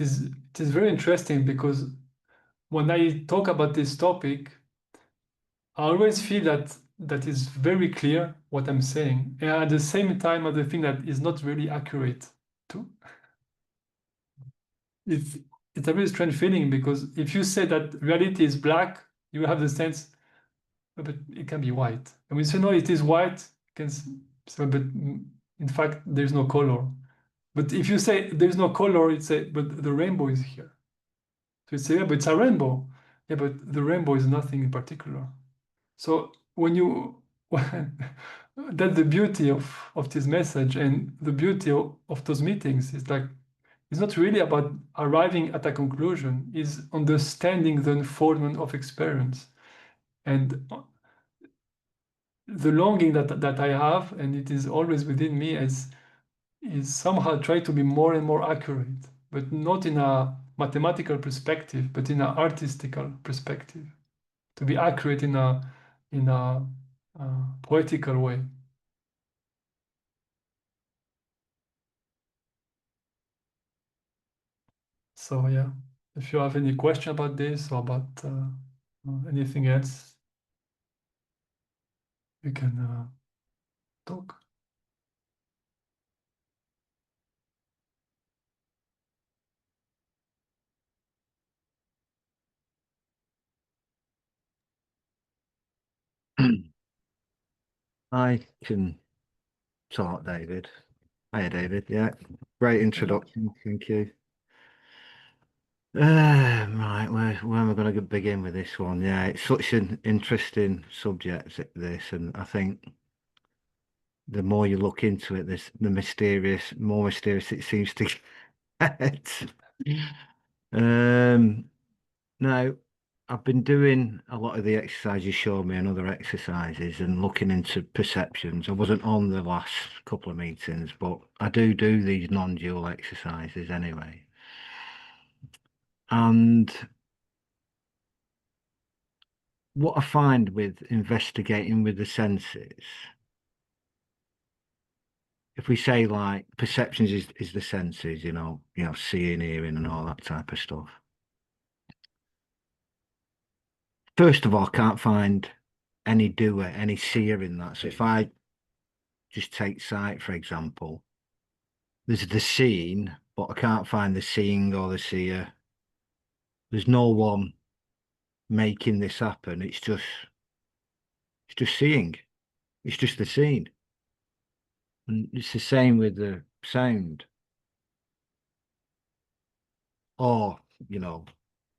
it is very interesting because when I talk about this topic, I always feel that is very clear what I'm saying, and at the same time, other thing that is not really accurate too. It's it's a very strange feeling because if you say that reality is black, you have the sense, but it can be white. And when you say no, it is white, you can say, but in fact, there's no color. But if you say there's no color, it's a but the rainbow is here. So you say, yeah, but it's a rainbow. Yeah, but the rainbow is nothing in particular. So when you that's the beauty of this message and the beauty of those meetings is like it's not really about arriving at a conclusion, it's understanding the unfoldment of experience. And the longing that I have, and it is always within me, is somehow try to be more and more accurate, but not in a mathematical perspective, but in an artistical perspective. To be accurate in a poetical way. So yeah, if you have any question about this or about anything else, you can talk. I can talk, David. Hiya, David. Yeah, great introduction. Thank you. Right, where am I going to begin with this one? Yeah, it's such an interesting subject, this, and I think the more you look into it, more mysterious it seems to get. Um, Now, I've been doing a lot of the exercises you showed me and other exercises and looking into perceptions. I wasn't on the last couple of meetings, but I do these non-dual exercises anyway. And what I find with investigating with the senses, if we say like perceptions is the senses, seeing, hearing and all that type of stuff. First of all, I can't find any doer, any seer in that. So if I just take sight, for example, there's the seeing, but I can't find the seeing or the seer. There's no one making this happen. It's just seeing. It's just the scene. And it's the same with the sound. Or,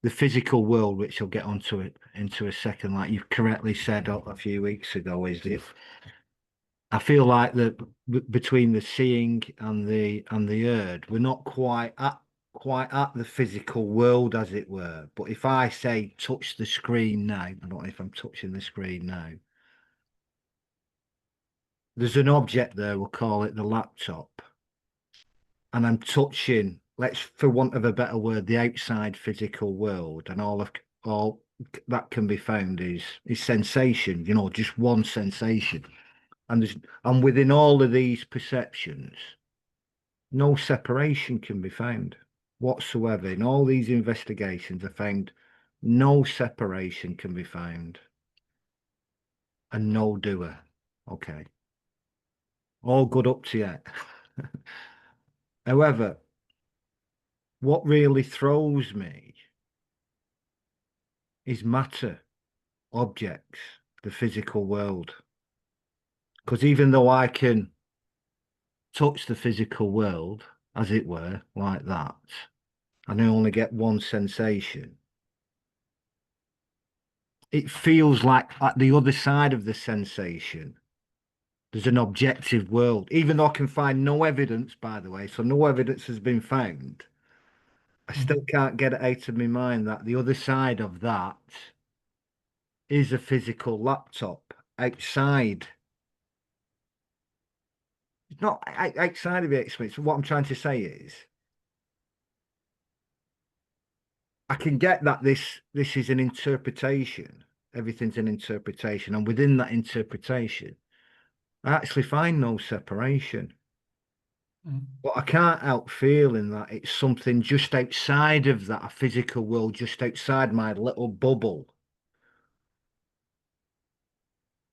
the physical world, which I'll get onto it into a second, like you've correctly said a few weeks ago, is if I feel like that between the seeing and the heard, we're not quite at the physical world, as it were. But if I say touch the screen now, I don't know if I'm touching the screen now. There's an object there, we'll call it the laptop. And I'm touching, let's for want of a better word, the outside physical world, and all that can be found is sensation, just one sensation. And within all of these perceptions, no separation can be found whatsoever. In all these investigations, I found no separation can be found and no doer. Okay. All good up to yet. However, what really throws me is matter, objects, the physical world. Because even though I can touch the physical world, as it were, like that, and I only get one sensation, it feels like at the other side of the sensation, there's an objective world, even though I can find no evidence, by the way, so no evidence has been found. I still can't get it out of my mind that the other side of that is a physical laptop outside. It's not outside of the experience. What I'm trying to say is, I can get that this is an interpretation. Everything's an interpretation, and within that interpretation, I actually find no separation. Mm. But I can't help feeling that it's something just outside of that, a physical world, just outside my little bubble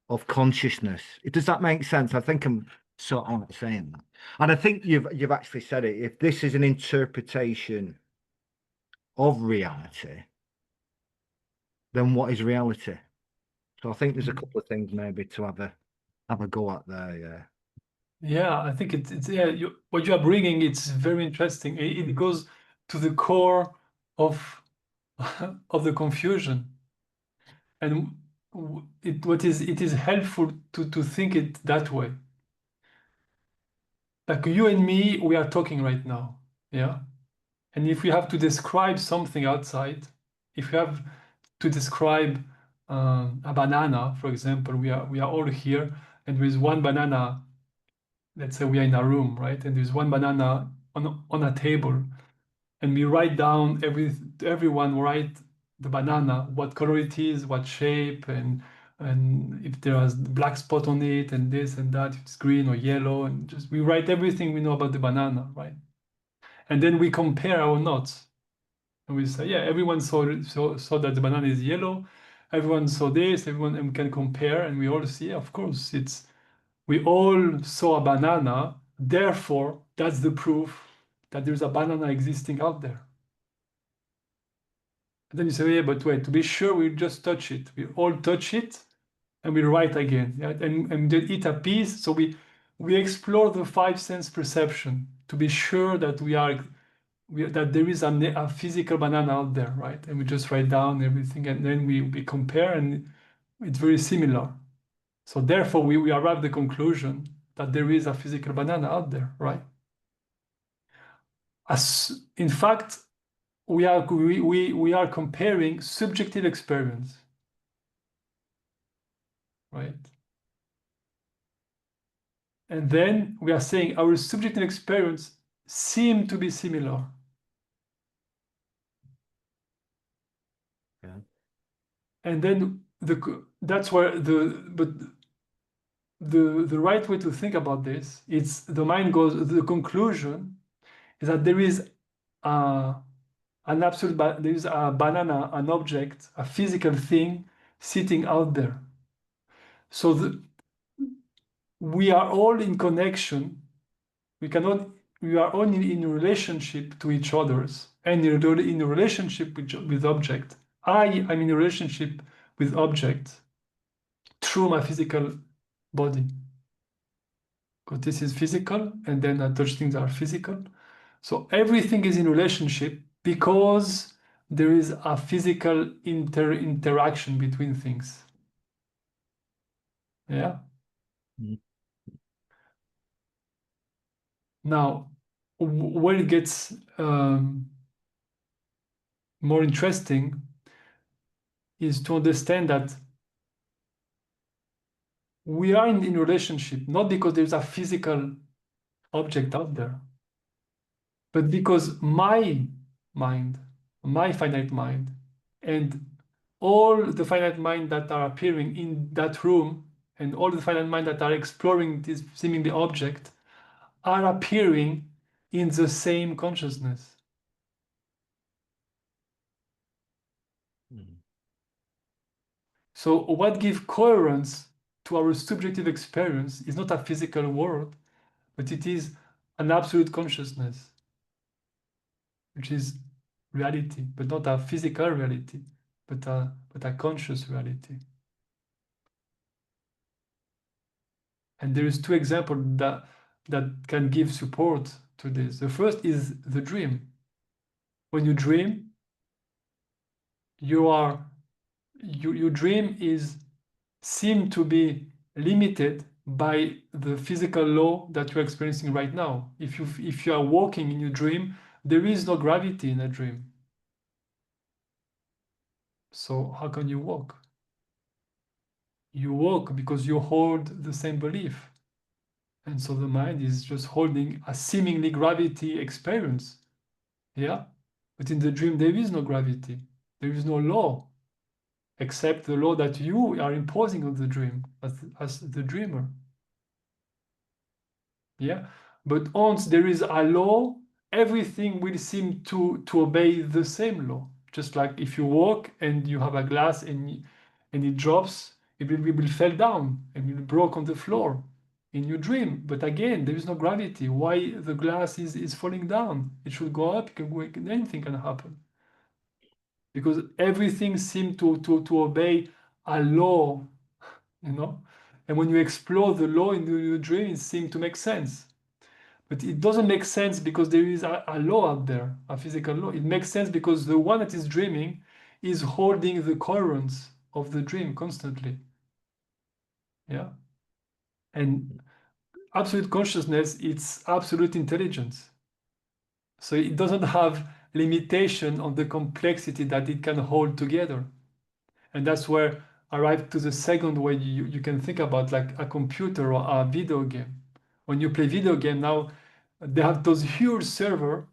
of consciousness. Does that make sense? I think I'm sort of saying that. And I think you've actually said it. If this is an interpretation of reality, then what is reality? So I think there's a Mm. couple of things maybe to have a go at there, yeah. Yeah, I think it's yeah, what you are bringing, it's very interesting. It goes to the core of of the confusion. And it is helpful to think it that way. Like you and me, we are talking right now. Yeah. And if we have to describe something outside, if we have to describe a banana, for example, we are all here, and there is one banana. Let's say we are in a room, right? And there's one banana on a table, and we write down everyone write the banana, what color it is, what shape, and if there is black spot on it, and this and that, if it's green or yellow, and just we write everything we know about the banana, right? And then we compare our notes, and we say, yeah, everyone saw that the banana is yellow, everyone saw this, everyone, and we can compare, and we all see, of course, it's we all saw a banana, therefore that's the proof that there's a banana existing out there. And then you say, yeah, but wait, to be sure, we just touch it. We all touch it and we write again. Yeah? And then eat a piece. So we explore the five sense perception to be sure that that there is a physical banana out there, right? And we just write down everything, and then we compare, and it's very similar. So therefore, we arrive at the conclusion that there is a physical banana out there, right? In fact, we are comparing subjective experience, right? And then we are saying our subjective experience seem to be similar. Yeah. And then that's where the right way to think about this, it's the mind goes, the conclusion is that there is a, an absolute, there is a banana, an object, a physical thing sitting out there. So we are all in connection. We cannot, we are only in relationship to each others and in a relationship with object. I am in a relationship with object through my physical body. Because this is physical, and then I touch things that are physical. So everything is in relationship because there is a physical interaction between things. Yeah. Mm. Now, where it gets more interesting is to understand that we are in relationship not because there's a physical object out there, but because my mind, my finite mind, and all the finite mind that are appearing in that room, and all the finite mind that are exploring this seemingly object, are appearing in the same consciousness. Mm. So what gives coherence to our subjective experience is not a physical world, but it is an absolute consciousness, which is reality, but not a physical reality, but a conscious reality. And there is two examples that can give support to this. The first is the dream. When you dream, your dream is seem to be limited by the physical law that you're experiencing right now. If you are walking in your dream, there is no gravity in a dream. So how can you walk? You walk because you hold the same belief. And so the mind is just holding a seemingly gravity experience. Yeah? But in the dream, there is no gravity. There is no law, except the law that you are imposing on the dream as the dreamer. Yeah? But once there is a law, everything will seem to obey the same law. Just like if you walk and you have a glass and it drops, it will fall down and will broke on the floor in your dream. But again, there is no gravity. Why the glass is falling down? It should go up, it can go, anything can happen. Because everything seems to obey a law, you know? And when you explore the law in your dream, it seems to make sense. But it doesn't make sense because there is a law out there, a physical law. It makes sense because the one that is dreaming is holding the currents of the dream constantly. Yeah. And absolute consciousness, it's absolute intelligence. So it doesn't have limitation on the complexity that it can hold together. And that's where I arrive to the second way you can think about like a computer or a video game. When you play video game now, they have those huge server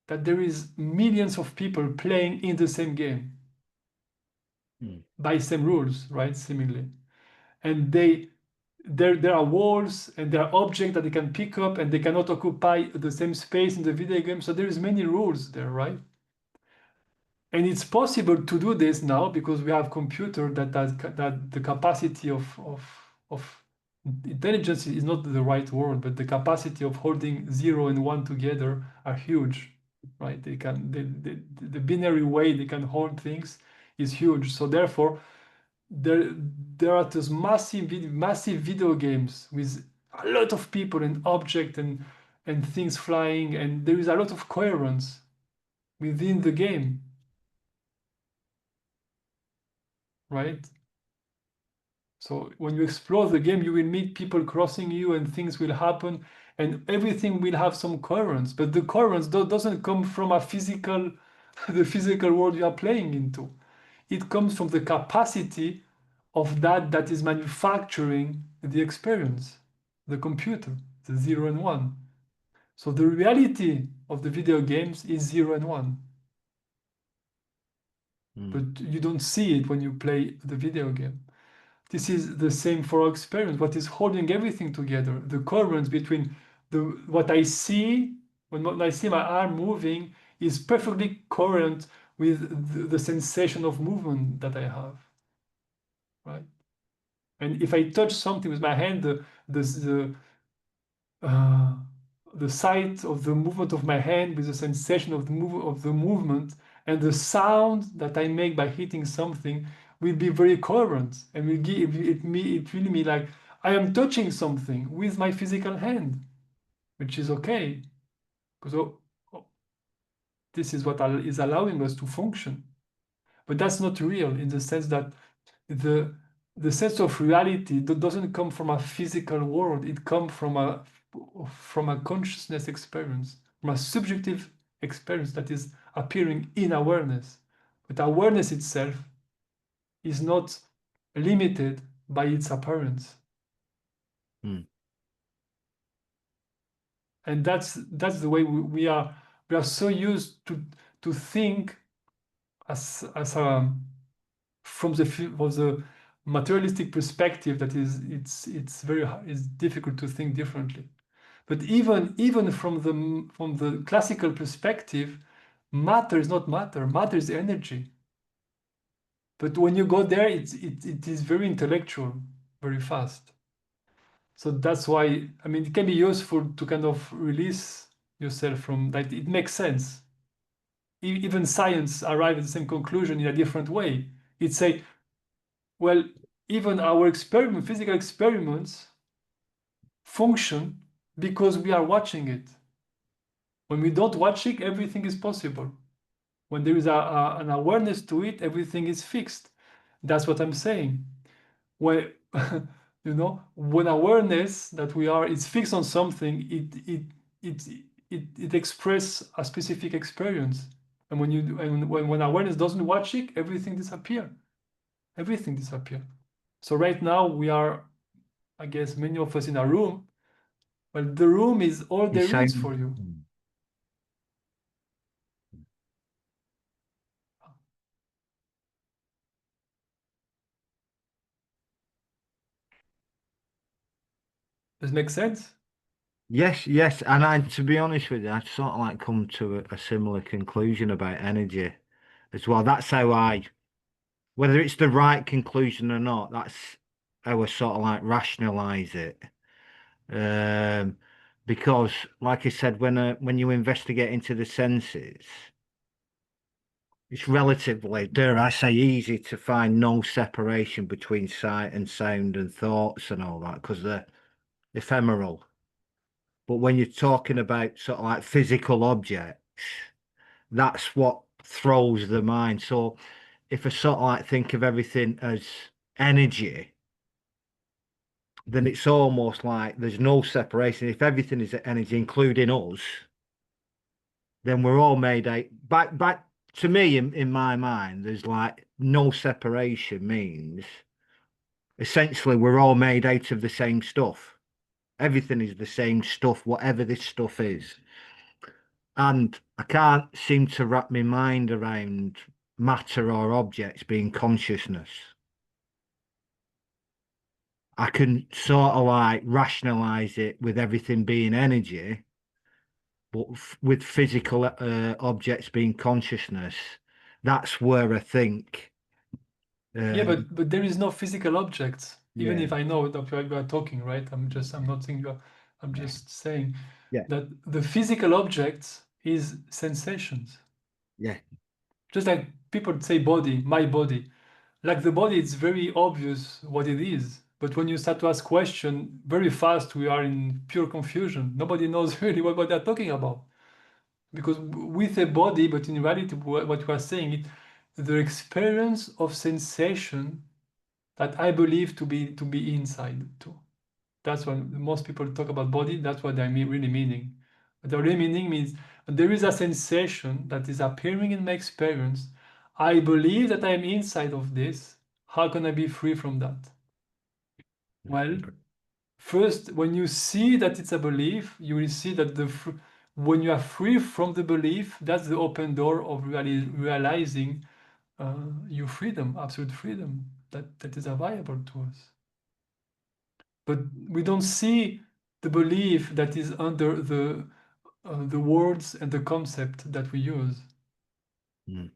that there is millions of people playing in the same game by same rules, right? Seemingly. And there are walls and there are objects that they can pick up and they cannot occupy the same space in the video game. So there is many rules there, right? And it's possible to do this now because we have computer that the capacity of intelligence is not the right word, but the capacity of holding 0 and 1 together are huge, right? The binary way they can hold things is huge. So therefore, there are those massive video games with a lot of people and objects and things flying, and there is a lot of coherence within the game, right? So when you explore the game, you will meet people crossing you and things will happen and everything will have some coherence. But the coherence doesn't come from a physical, the physical world you are playing into. It comes from the capacity of that is manufacturing the experience, the computer, the 0 and 1. So the reality of the video games is 0 and 1. But you don't see it when you play the video game. This is the same for our experience. What is holding everything together? The coherence between what I see when I see my arm moving is perfectly coherent with the sensation of movement that I have, right? And if I touch something with my hand, uh, the sight of the movement of my hand with the sensation of the movement and the sound that I make by hitting something will be very coherent and will give it really me like I am touching something with my physical hand, which is okay because this is what is allowing us to function. But that's not real in the sense that the the sense of reality doesn't come from a physical world. It comes from a consciousness experience, from a subjective experience that is appearing in awareness. But awareness itself is not limited by its appearance. And that's the way we are so used to think as a from the materialistic perspective that is it's difficult to think differently. But even from the classical perspective, matter is not matter. Matter is energy. But when you go there, it is very intellectual, very fast. So that's why I mean it can be useful to kind of release yourself from that. It makes sense. Even science arrive at the same conclusion in a different way. It say, well, even our physical experiments function because we are watching it. When we don't watch it, everything is possible. When there is an awareness to it, everything is fixed. That's what I'm saying. When when awareness that we are is fixed on something, it expresses a specific experience. And when awareness doesn't watch it, everything disappears. Everything disappears. So right now we are, I guess, many of us in a room. Well, the room is all You're there is saying, for you. Does it make sense? Yes, yes, and to be honest with you, I sort of like come to a similar conclusion about energy as well. That's how whether it's the right conclusion or not, that's how I sort of like rationalize it. Um, because, like I said, when you investigate into the senses, it's relatively, dare I say, easy to find no separation between sight and sound and thoughts and all that because they're ephemeral. But when you're talking about sort of like physical objects, that's what throws the mind. So if I sort of like think of everything as energy, then it's almost like there's no separation. If everything is energy, including us, then we're all made out. But to me, in my mind, there's like no separation means essentially we're all made out of the same stuff. Everything is the same stuff, whatever this stuff is. And I can't seem to wrap my mind around matter or objects being consciousness. I can sort of like rationalize it with everything being energy, but with physical objects being consciousness, that's where I think, Yeah, um, but there is no physical objects. Even yeah, if I know that we are talking, right? I'm not saying I'm yeah, just saying yeah, that the physical object is sensations. yeah, Just like people say body, my body. Like the body, it's very obvious what it is. But when you start to ask questions, very fast we are in pure confusion. Nobody knows really what they're talking about. Because with a body, but in reality, what we are saying, the experience of sensation that I believe to be inside too. That's when most people talk about body. That's what they mean, really meaning. But the really meaning means there is a sensation that is appearing in my experience. I believe that I am inside of this. How can I be free from that? Well, first, when you see that it's a belief, you will see that when you are free from the belief, that's the open door of realizing your freedom, absolute freedom that is available to us. But we don't see the belief that is under the words and the concept that we use. mm,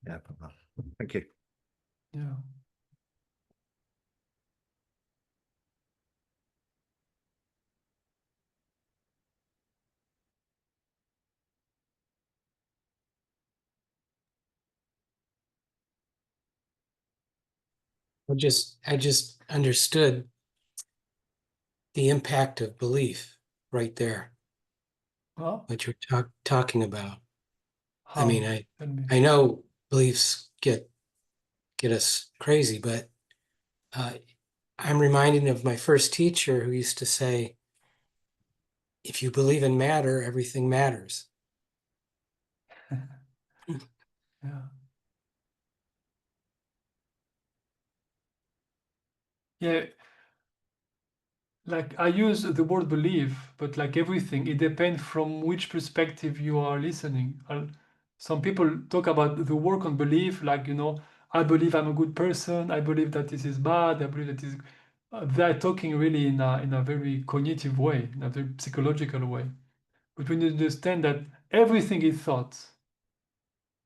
yeah. Thank you. Yeah. I just understood the impact of belief right there, Well, what you're talking about. I mean, how? Tell me. I know beliefs get us crazy, but uh, I'm reminded of my first teacher who used to say, if you believe in matter, everything matters. Yeah. Yeah. Like I use the word believe, but like everything, it depends from which perspective you are listening. Some people talk about the work on belief, like, I believe I'm a good person. I believe that this is bad. I believe that is. They're talking really in a very cognitive way, in a very psychological way. But when you understand that everything is thought,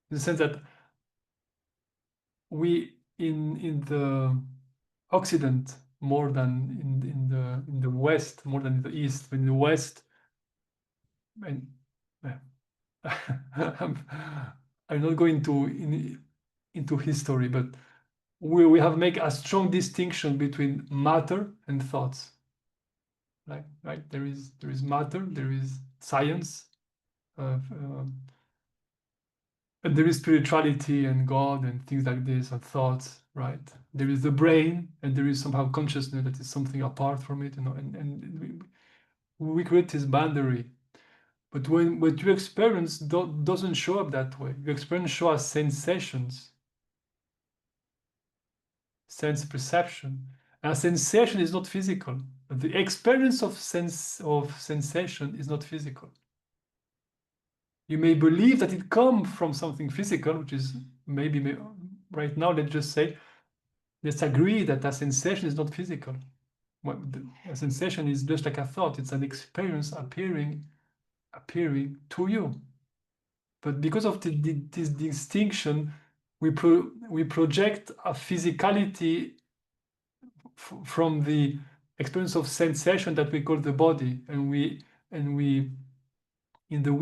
in the sense that we in the Occident more than in the West, more than in the East. In the West, and yeah, I'm, I'm not going into history, but we have make a strong distinction between matter and thoughts. Like right, there is matter, there is science, and there is spirituality and God and things like this and thoughts, right? There is the brain and there is somehow consciousness that is something apart from it, and we create this boundary. But when what you experience doesn't show up that way. Your experience show as sensations, sense perception. And a sensation is not physical. The experience of sensation is not physical. You may believe that it comes from something physical, which is maybe right now, let's just say, let's agree that a sensation is not physical. A sensation is just like a thought. It's an experience appearing to you. But because of this distinction, we project a physicality from the experience of sensation that we call the body, and we in the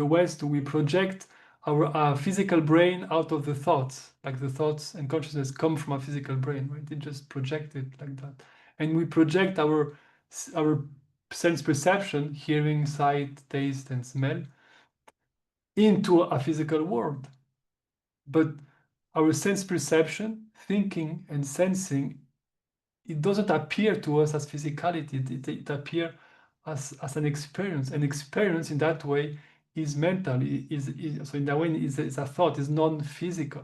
West we project our physical brain out of the thoughts, like the thoughts and consciousness come from a physical brain, right? It just projected like that, and we project our sense perception, hearing, sight, taste, and smell, into a physical world. But our sense perception, thinking, and sensing, it doesn't appear to us as physicality. It appears as an experience. An experience in that way is mental. So in that way, is a thought. Is non-physical.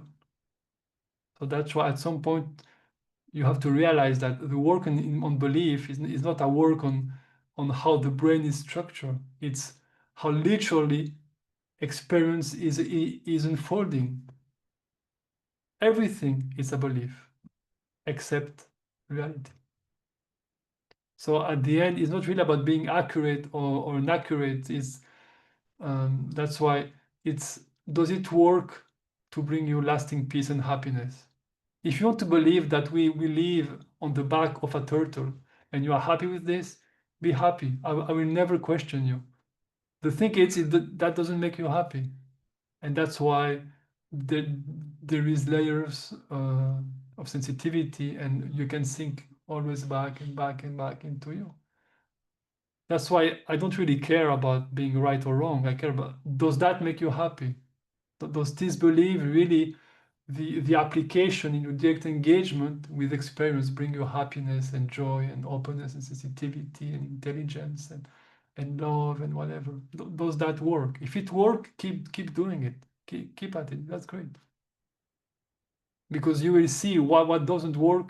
So that's why at some point you have to realize that the work on belief is not a work on how the brain is structured. It's how literally experience is unfolding. Everything is a belief except reality. So at the end, it's not really about being accurate or inaccurate. That's why does it work to bring you lasting peace and happiness? If you want to believe that we live on the back of a turtle and you are happy with this, be happy. I will never question you. The thing is, that doesn't make you happy. And that's why there is layers of sensitivity, and you can sink always back and back and back into you. That's why I don't really care about being right or wrong. I care about, does that make you happy? Does this belief really, the application in your direct engagement with experience, bring you happiness and joy and openness and sensitivity and intelligence and love and whatever? Does that work? If it works, keep doing it. Keep at it. That's great. Because you will see what doesn't work.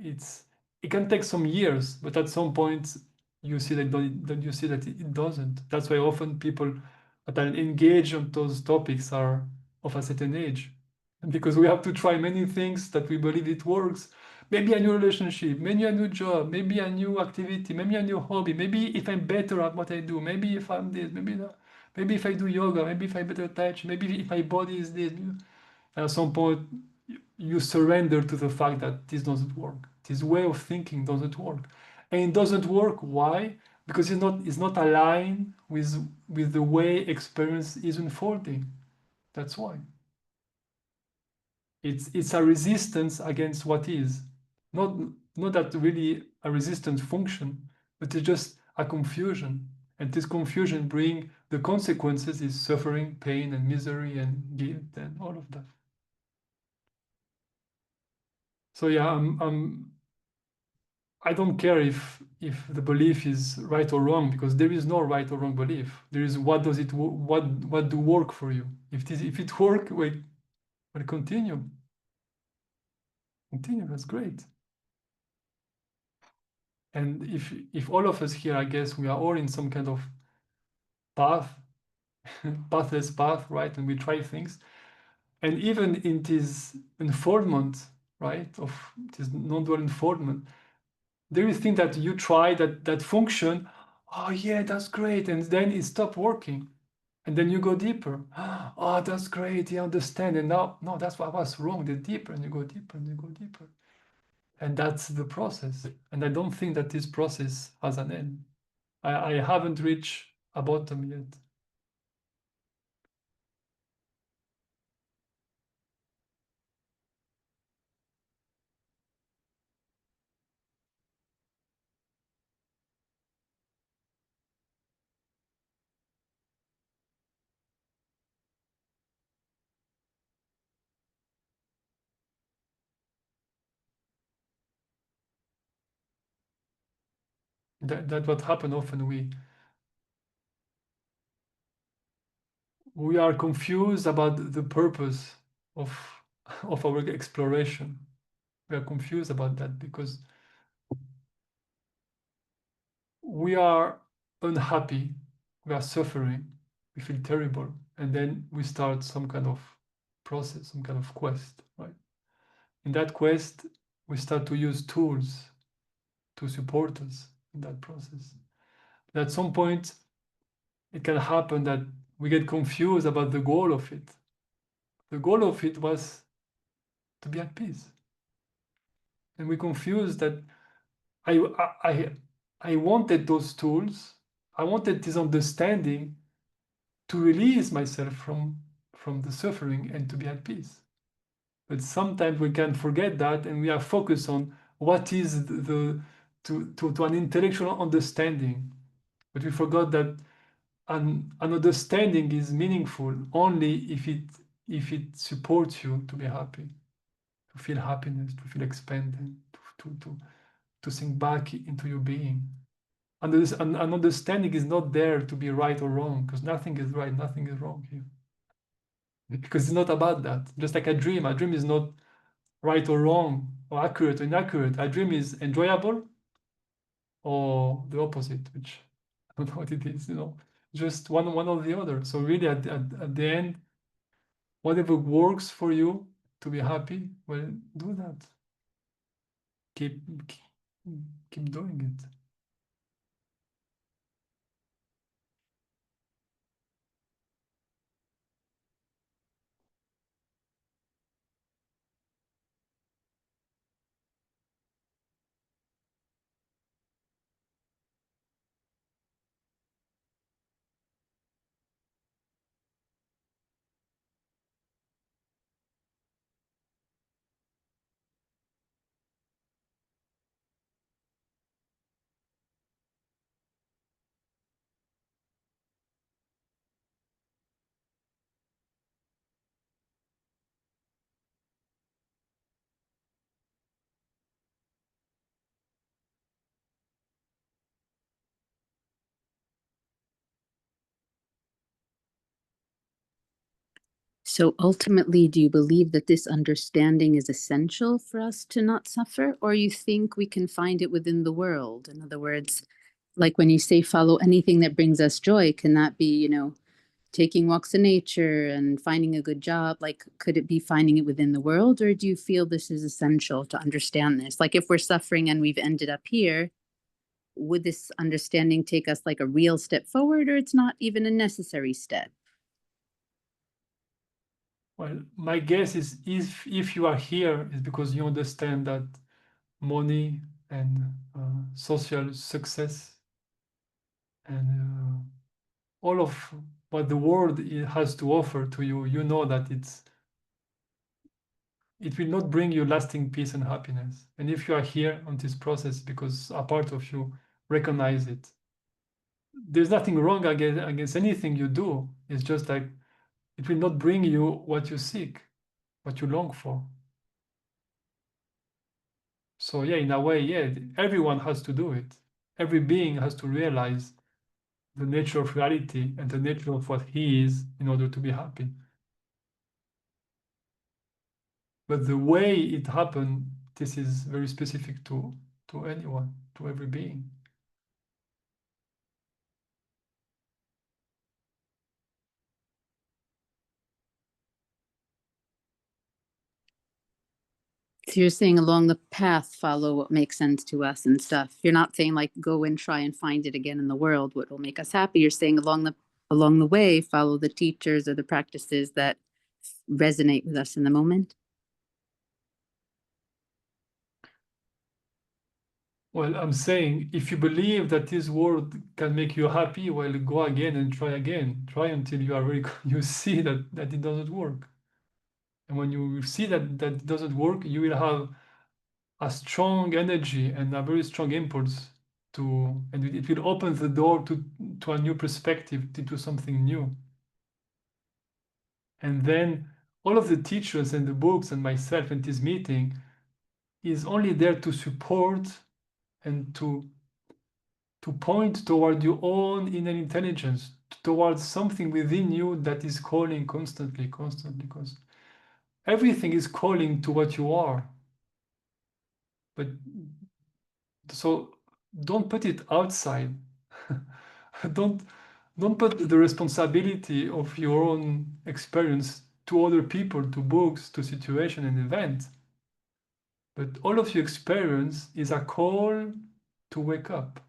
It can take some years, but at some point you see that it doesn't. That's why often people that are engaged on those topics are of a certain age, and because we have to try many things that we believe it works. Maybe a new relationship, maybe a new job, maybe a new activity, maybe a new hobby. Maybe if I'm better at what I do, maybe if I'm this, maybe that, maybe if I do yoga, maybe if I better touch, maybe if my body is this. And at some point, you surrender to the fact that this doesn't work. This way of thinking doesn't work. And it doesn't work. Why? Because it's not aligned with the way experience is unfolding. That's why. It's a resistance against what is. Not that really a resistance function, but it's just a confusion. And this confusion bring the consequences is suffering, pain, and misery, and guilt, and all of that. So yeah, I don't care if the belief is right or wrong, because there is no right or wrong belief. There is what do work for you. If it work, wait, well, continue. That's great. And if all of us here, I guess we are all in some kind of path, pathless path, right? And we try things, and even in this unfoldment, right, of this non-dual unfoldment, there is thing that you try that function. Oh yeah, that's great, and then it stopped working, and then you go deeper. Oh, that's great, you understand, and now no, that's what was wrong. The deeper, and you go deeper, and you go deeper, and that's the process. And I don't think that this process has an end. I haven't reached a bottom yet. That what happen often. We are confused about the purpose of our exploration. We are confused about that because we are unhappy, we are suffering, we feel terrible, and then we start some kind of process, some kind of quest, right? In that quest, we start to use tools to support us in that process. But at some point, it can happen that we get confused about the goal of it. The goal of it was to be at peace. And we confuse that I wanted those tools, I wanted this understanding to release myself from the suffering and to be at peace. But sometimes we can forget that and we are focused on what is to an intellectual understanding. But we forgot that an understanding is meaningful only if it supports you to be happy, to feel happiness, to feel expanded, to sink back into your being. And an understanding is not there to be right or wrong, because nothing is right, nothing is wrong here. Because it's not about that. Just like a dream is not right or wrong, or accurate or inaccurate. A dream is enjoyable or the opposite, which I don't know what it is, just one or the other. So really at the end, whatever works for you to be happy, well, do that. Keep doing it. So ultimately, do you believe that this understanding is essential for us to not suffer, or you think we can find it within the world? In other words, like when you say follow anything that brings us joy, can that be, taking walks in nature and finding a good job? Like, could it be finding it within the world, or do you feel this is essential to understand this? Like if we're suffering and we've ended up here, would this understanding take us like a real step forward, or it's not even a necessary step? Well, my guess is if you are here, it's because you understand that money and social success and all of what the world has to offer to you, you know that it will not bring you lasting peace and happiness. And if you are here on this process because a part of you recognize it, there's nothing wrong against anything you do. It's just like it will not bring you what you seek, what you long for. So yeah, in a way, yeah, everyone has to do it. Every being has to realize the nature of reality and the nature of what he is in order to be happy. But the way it happened, this is very specific to anyone, to every being. So you're saying along the path, follow what makes sense to us and stuff. You're not saying like go and try and find it again in the world, what will make us happy. You're saying along the way, follow the teachers or the practices that resonate with us in the moment. Well, I'm saying if you believe that this world can make you happy, well, go again and try again. Try until you are very you see that it doesn't work. And when you see that it doesn't work, you will have a strong energy and a very strong impulse and it will open the door to a new perspective, to something new. And then all of the teachers and the books and myself and this meeting is only there to support and to point toward your own inner intelligence, towards something within you that is calling constantly, because everything is calling to what you are. But so don't put it outside. don't put the responsibility of your own experience to other people, to books, to situation and events. But all of your experience is a call to wake up.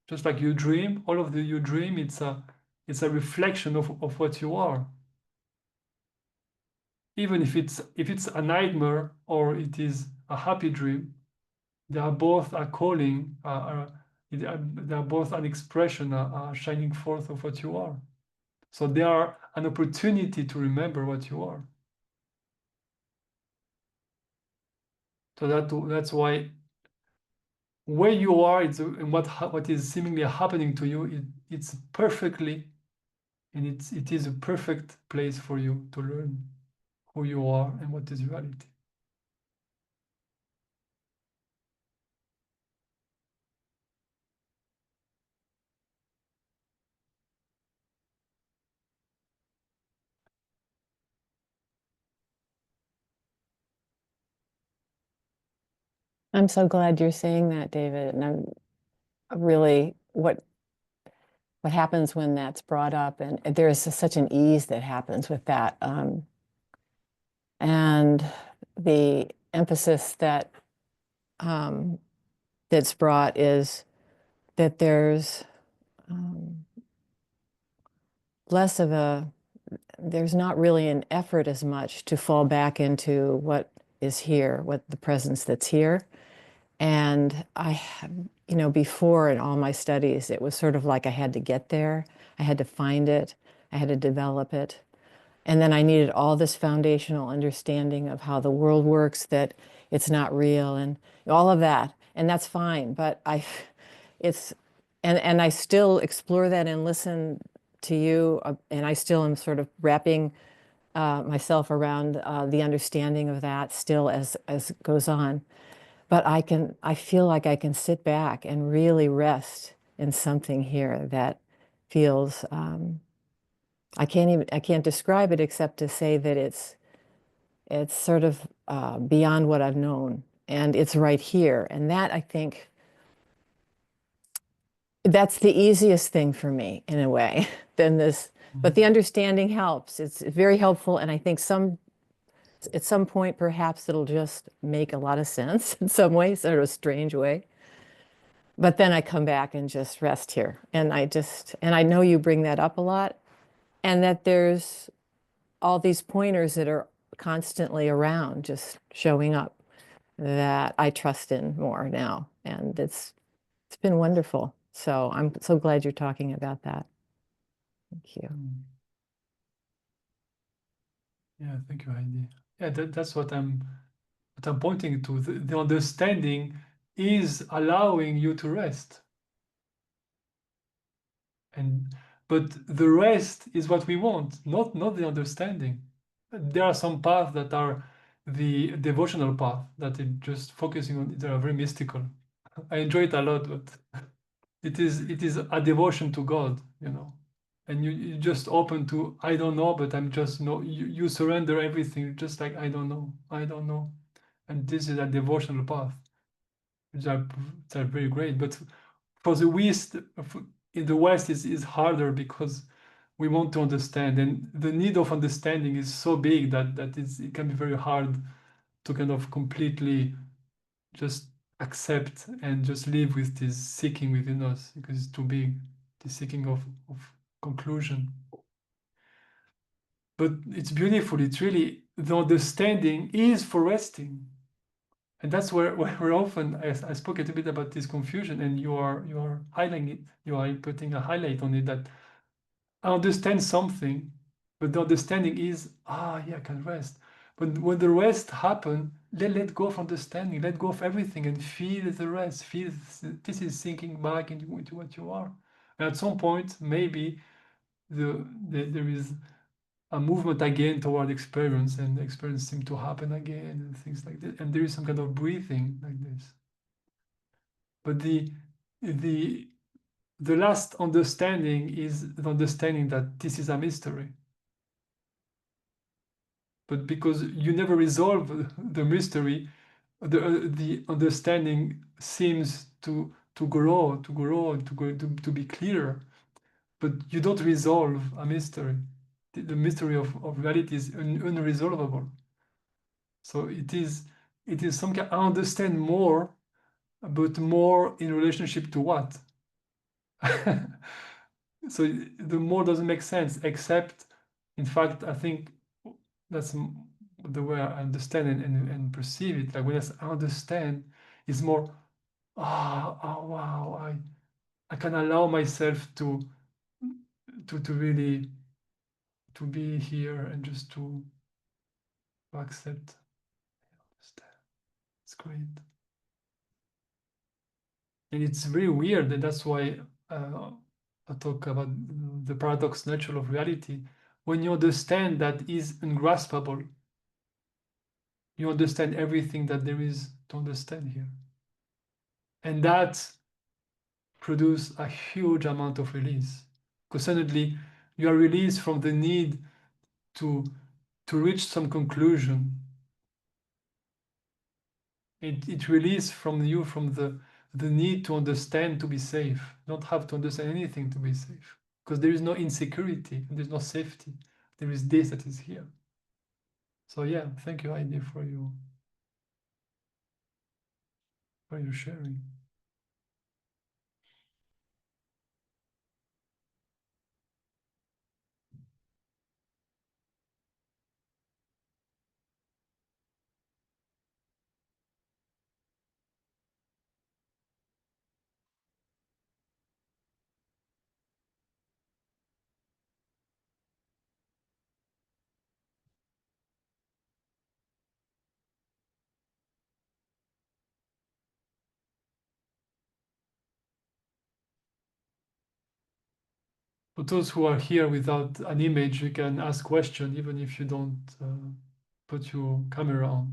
Just like you dream, all of you dream, it's a reflection of what you are. Even if it's a nightmare or it is a happy dream, they are both a calling, they are both an expression, a shining forth of what you are. So they are an opportunity to remember what you are. So that's why where you are, and what is seemingly happening to you, it's perfectly, and it is a perfect place for you to learn who you are and what is reality. I'm so glad you're saying that, David. And I'm really what happens when that's brought up, and there's such an ease that happens with that. And the emphasis that that's brought is that there's less of there's not really an effort as much to fall back into what is here, what the presence that's here. And I have, before in all my studies, it was sort of like I had to get there. I had to find it. I had to develop it. And then I needed all this foundational understanding of how the world works, that it's not real and all of that. And that's fine. But and I still explore that and listen to you. And I still am sort of wrapping myself around the understanding of that still as it goes on. But I feel like I can sit back and really rest in something here that feels, I can't describe it except to say that it's sort of beyond what I've known, and it's right here. And that, I think, that's the easiest thing for me in a way than this, but the understanding helps. It's very helpful. And I think at some point, perhaps it'll just make a lot of sense in some way, sort of a strange way. But then I come back and just rest here. And I know you bring that up a lot, and that there's all these pointers that are constantly around, just showing up, that I trust in more now. And it's been wonderful. So I'm so glad you're talking about that. Thank you. Yeah, thank you, Heidi. Yeah, that's what I'm pointing to. The understanding is allowing you to rest. But the rest is what we want, not the understanding. There are some paths that are the devotional path that is just focusing on. They are very mystical. I enjoy it a lot, but it is a devotion to God, and you just open to, I don't know, but I'm just you surrender everything, just like I don't know, and this is a devotional path, which are very great. But for the West, in the West is harder because we want to understand, and the need of understanding is so big that it can be very hard to kind of completely just accept and just live with this seeking within us, because it's too big, the seeking of conclusion. But it's beautiful. It's really, the understanding is for resting. And that's where often I spoke a little bit about this confusion, and you are highlighting it. You are putting a highlight on it, that I understand something, but the understanding is, yeah, I can rest. But when the rest happen, let go of understanding, let go of everything, and feel the rest. Feel this is sinking back into what you are. And at some point, maybe there is a movement again toward experience, and the experience seems to happen again, and things like that. And there is some kind of breathing like this. But the last understanding is the understanding that this is a mystery. But because you never resolve the mystery, the understanding seems to grow, to be clearer. But you don't resolve a mystery. the mystery of reality is unresolvable. So it is some kind, I understand more, but more in relationship to what? So the more doesn't make sense, except, in fact, I think that's the way I understand and perceive it. Like when I understand, it's more, oh wow, I can allow myself to really to be here and just to accept. Understand. It's great. And it's really weird, and that's why I talk about the paradox nature of reality. When you understand that is ungraspable, you understand everything that there is to understand here. And that produces a huge amount of release. Because suddenly you are released from the need to reach some conclusion. It releases from you from the need to understand to be safe. You don't have to understand anything to be safe. Because there is no insecurity, and there's no safety. There is this that is here. So yeah, thank you, Heidi, for your sharing. For those who are here without an image, you can ask questions even if you don't put your camera on.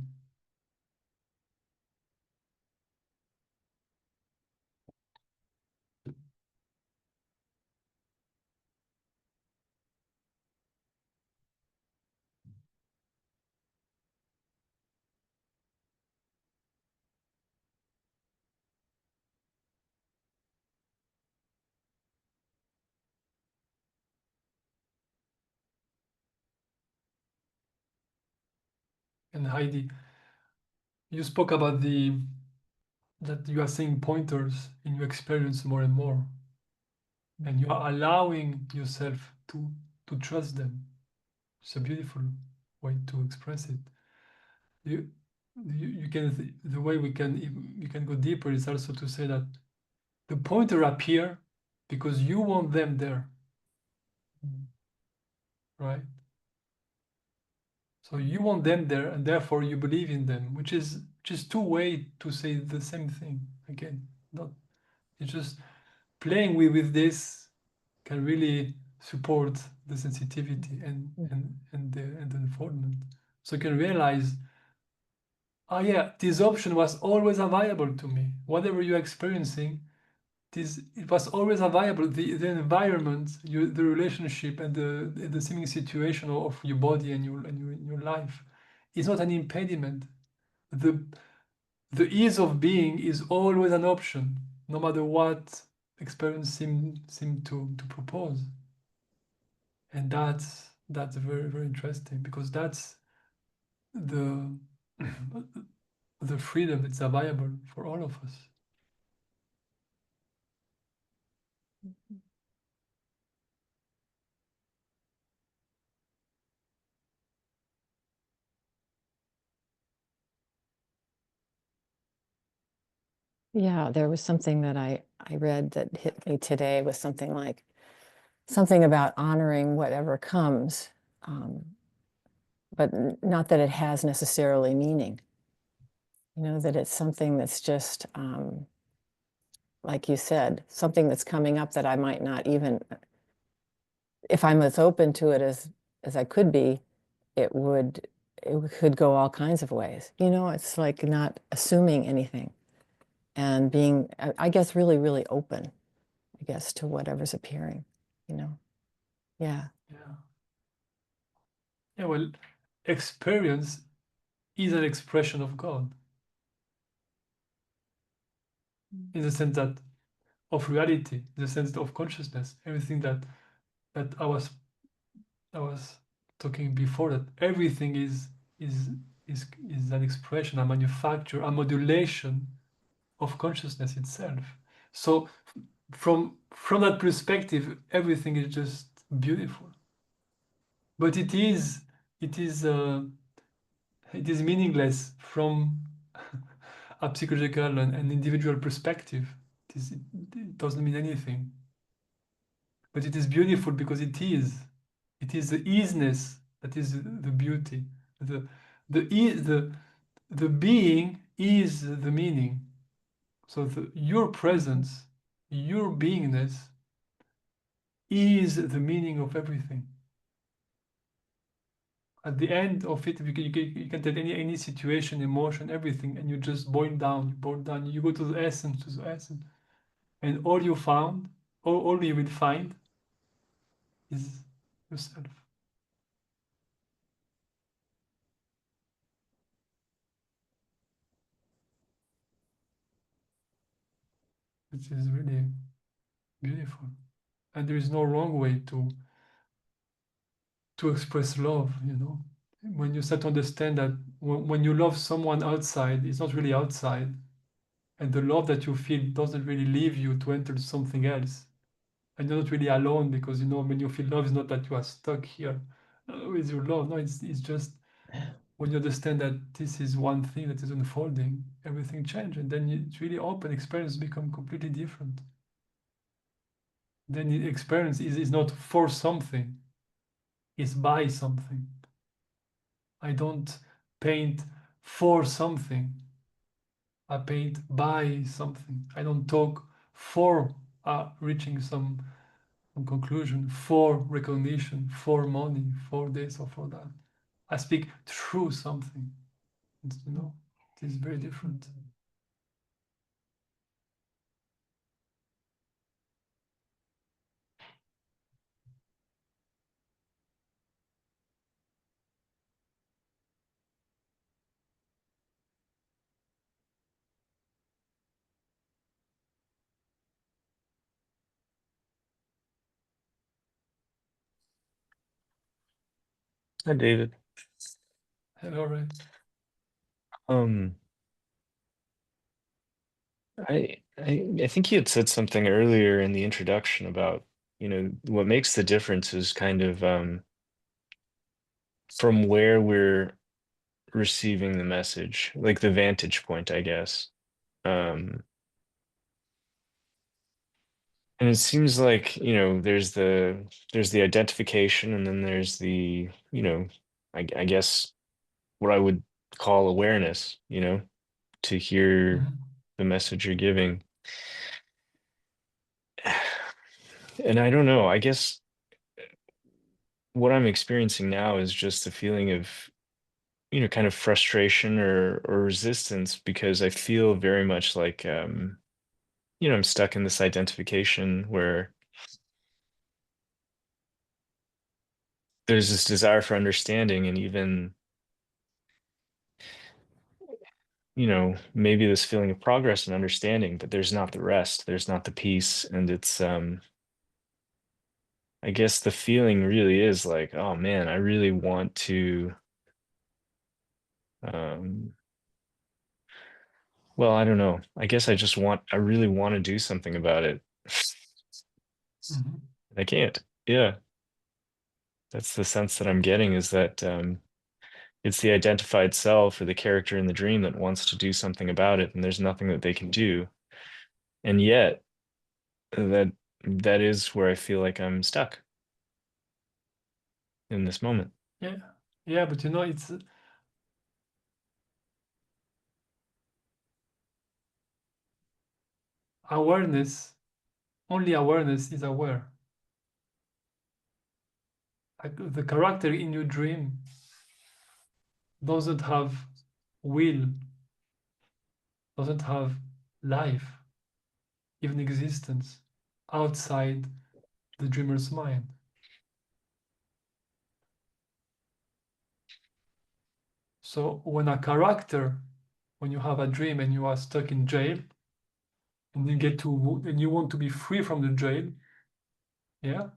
And Heidi, you spoke about that you are seeing pointers in your experience more and more, and you are allowing yourself to trust them. It's a beautiful way to express it. You can the way we can go deeper is also to say that the pointer appear because you want them there, right? So you want them there, and therefore you believe in them, which is two ways to say the same thing. Again, not it's just playing with this can really support the sensitivity and the unfoldment. So you can realize, oh yeah, this option was always available to me. Whatever you're experiencing, it was always available. The environment, the relationship, and the seeming situation of your body and your life is not an impediment. The ease of being is always an option, no matter what experience seem to propose. And that's very, very interesting, because that's the the freedom that's available for all of us. Yeah, there was something that I read that hit me today, was something like something about honoring whatever comes, but not that it has necessarily meaning. You know, that it's something that's just, like you said, something that's coming up that I might not even, if I'm as open to it as I could be, it could go all kinds of ways. You know, it's like not assuming anything and being, I guess, really, really open, I guess, to whatever's appearing, you know? Yeah. Yeah. Yeah, well, experience is an expression of God, in the sense that of reality, in the sense of consciousness, everything that I was I was talking before that everything is an expression, a manufacture, a modulation of consciousness itself. So from that perspective, everything is just beautiful. But it is meaningless from a psychological and individual perspective. It doesn't mean anything. But it is beautiful because it is. It is the easiness that is the beauty. The being is the meaning. So your presence, your beingness is the meaning of everything. At the end of it, you can take any situation, emotion, everything, and you just boil down, you go to the essence, and all you found, all you will find is yourself. Which is really beautiful. And there is no wrong way to express love, you know. When you start to understand that when you love someone outside, it's not really outside. And the love that you feel doesn't really leave you to enter something else. And you're not really alone because, you know, when you feel love, it's not that you are stuck here with your love. No, it's just when you understand that this is one thing that is unfolding, everything changes. And then it's really open, experience become completely different. Then the experience is not for something, it's by something. I don't paint for something. I paint by something. I don't talk for reaching some conclusion, for recognition, for money, for this or for that. I speak through something. You know, it is very different. Hi, David. Hello, Ray. Um, I think you had said something earlier in the introduction about, you know, what makes the difference is kind of from where we're receiving the message, like the vantage point, I guess. And it seems like, you know, there's the identification, and then there's the, you know, I guess what I would call awareness, you know, to hear the message you're giving. And I don't know, I guess what I'm experiencing now is just a feeling of, you know, kind of frustration or resistance, because I feel very much like, you know, I'm stuck in this identification where there's this desire for understanding, and even, you know, maybe this feeling of progress and understanding, but there's not the rest, there's not the peace. And it's, I guess the feeling really is like, oh man, I really want to, well, I don't know. I guess I really want to do something about it. I can't. Yeah. That's the sense that I'm getting, is that it's the identified self or the character in the dream that wants to do something about it, and there's nothing that they can do. And yet that is where I feel like I'm stuck in this moment. Yeah, yeah, but you know, it's awareness. Only awareness is aware. Like the character in your dream doesn't have will, doesn't have life, even existence outside the dreamer's mind. So when you have a dream and you are stuck in jail, and you want to be free from the jail, yeah,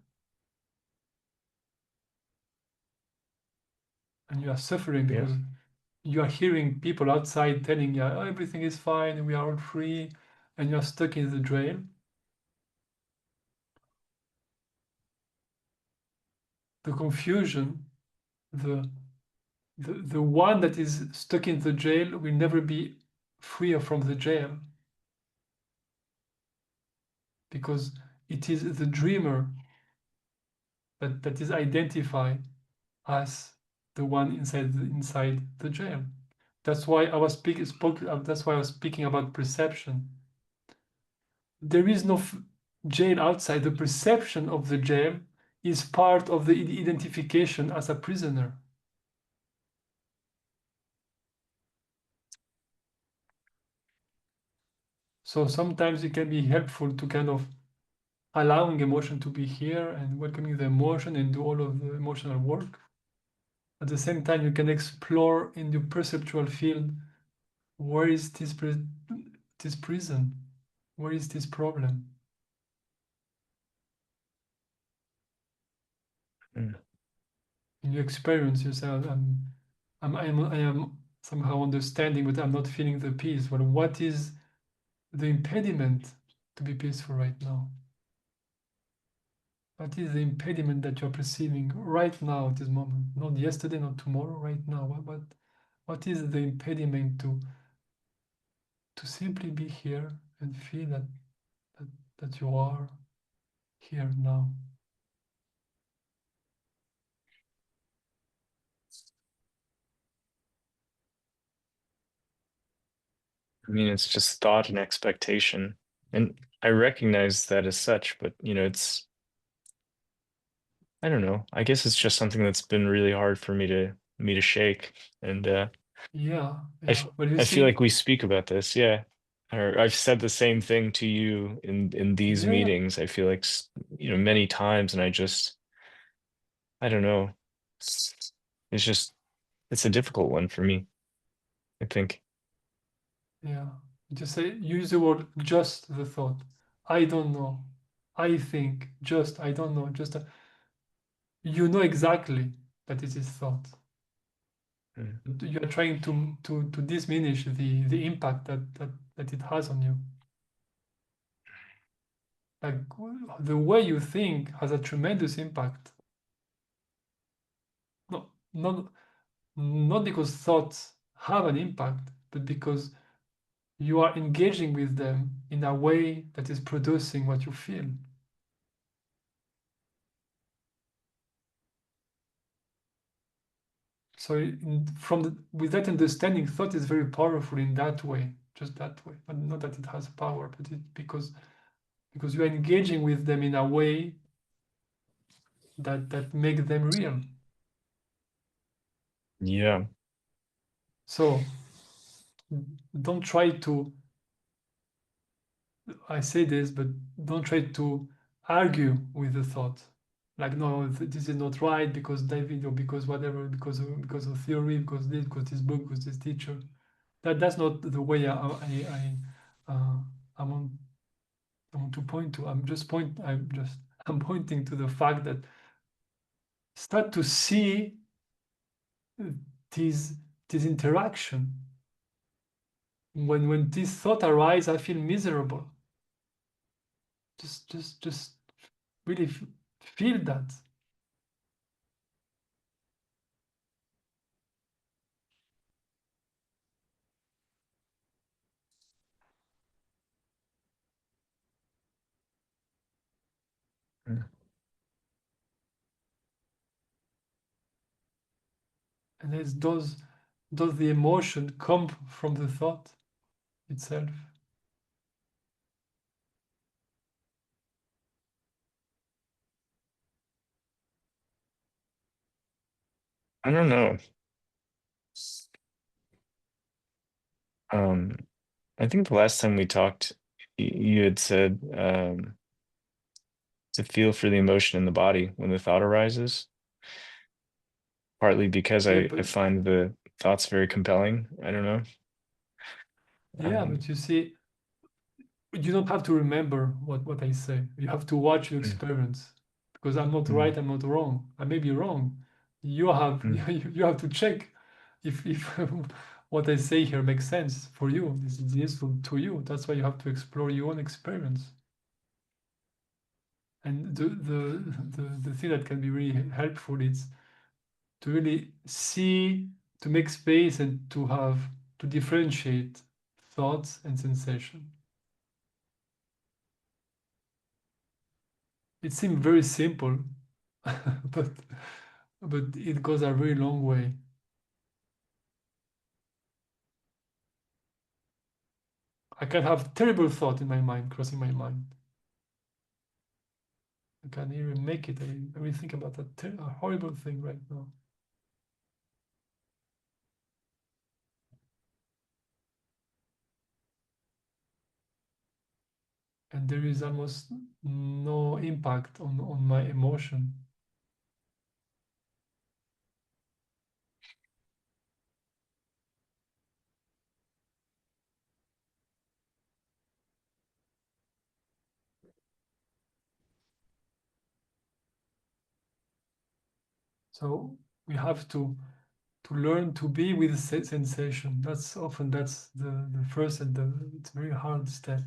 and you are suffering Yeah. because you are hearing people outside telling you, oh, everything is fine, we are all free, and you are stuck in the jail. The confusion, the one that is stuck in the jail will never be free from the jail, because it is the dreamer that is identified as the one inside the jail. That's why I was that's why I was speaking about perception. There is no jail outside. The perception of the jail is part of the identification as a prisoner. So sometimes it can be helpful to kind of allowing emotion to be here and welcoming the emotion and do all of the emotional work. At the same time, you can explore in your perceptual field, where is this prison? Where is this problem? Mm. In your experience, you say, I am somehow understanding, but I'm not feeling the peace. Well, what is the impediment to be peaceful right now? What is the impediment that you're perceiving right now at this moment? Not yesterday, not tomorrow, right now. What is the impediment to simply be here and feel that you are here now? I mean, it's just thought and expectation. And I recognize that as such, but it's, I don't know. I guess it's just something that's been really hard for me to shake. And Yeah, I, yeah. But you I feel see, like we speak about this, yeah. Or I've said the same thing to you in these yeah, meetings. I feel like many times, and I don't know. It's just it's a difficult one for me, I think. yeah. Just say, use the word just the thought. I don't know. I think, just, I don't know. Just, you know exactly that it is thought. Mm. You are trying to diminish the impact that it has on you. Like the way you think has a tremendous impact. No, not because thoughts have an impact, but because you are engaging with them in a way that is producing what you feel. So with that understanding, thought is very powerful in that way, just that way. But not that it has power, but because you are engaging with them in a way that make them real. Yeah. So don't try to, I say this, but don't try to argue with the thought. Like, no, this is not right because David, or because whatever, because of theory, because this book, because this teacher. That's not the way I want to point to. I'm pointing to the fact that start to see this interaction. When this thought arises, I feel miserable. Just really feel that. Mm. And does the emotion come from the thought itself? I don't know. Um, I think the last time we talked, you had said to feel for the emotion in the body when the thought arises, partly because Yeah, I find the thoughts very compelling. I don't know. but you see, you don't have to remember what I say. You have to watch the Mm, experience, because I'm not mm, right, I'm not wrong. I may be wrong, you have Mm. you have to check if what I say here makes sense for you. This is useful to you. That's why you have to explore your own experience. And the thing that can be really helpful is to really see, to make space, and to differentiate thoughts and sensation. It seems very simple, but it goes a very long way. I can have terrible thought in my mind, crossing my mind. I can't even make it. I really think about a horrible thing right now. And there is almost no impact on my emotion. So we have to learn to be with sensation. That's the first and it's a very hard step.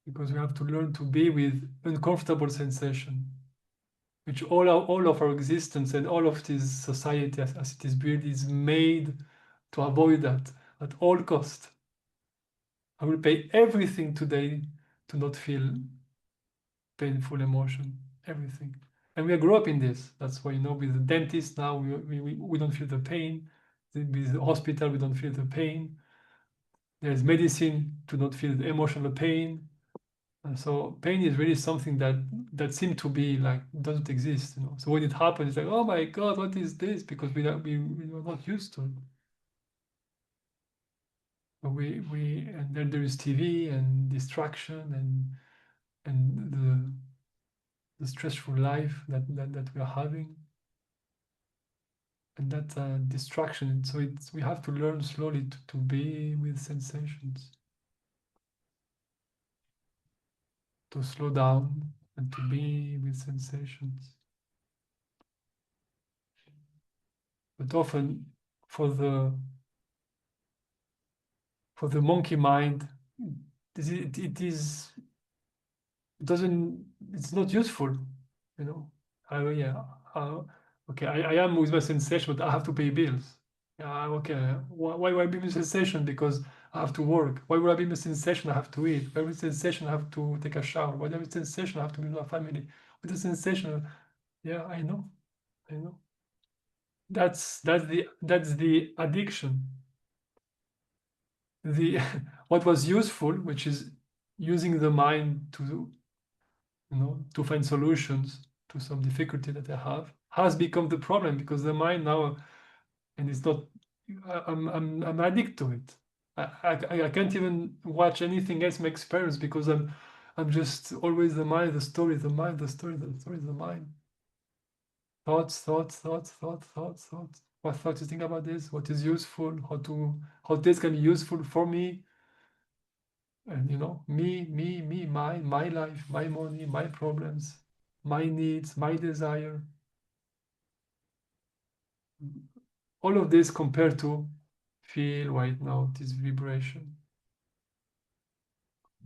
Because we have to learn to be with uncomfortable sensation, which all of our existence and all of this society as it is built is made to avoid that at all cost. I will pay everything today to not feel painful emotion, everything. And we grew up in this. That's why, with the dentist now, we don't feel the pain. With the hospital, we don't feel the pain. There's medicine to not feel the emotional pain. And so pain is really something that seemed to be like doesn't exist. So when it happens, it's like, oh my God, what is this? Because we were not used to it. But and then there is TV and distraction and the stressful life that we are having, and that distraction. So we have to learn slowly to be with sensations, to slow down and to be with sensations. But often for the monkey mind, it's not useful, yeah, okay, I am with my sensation, but I have to pay bills. Yeah, okay, why be with sensation? Because I have to work. Why would I be with sensation? I have to eat. Why with sensation? I have to take a shower. Why with sensation? I have to be with my family. With the sensation, yeah, I know. That's the addiction. The what was useful, which is using the mind to find solutions to some difficulty that I have, has become the problem, because the mind now, and it's not, I'm addicted to it. I can't even watch anything else in my experience, because I'm just always the mind, the story, the mind, the story, the story, the mind. Thoughts. What thoughts you think about this? What is useful? How this can be useful for me? And me, my life, my money, my problems, my needs, my desire. All of this compared to feel right now, this vibration.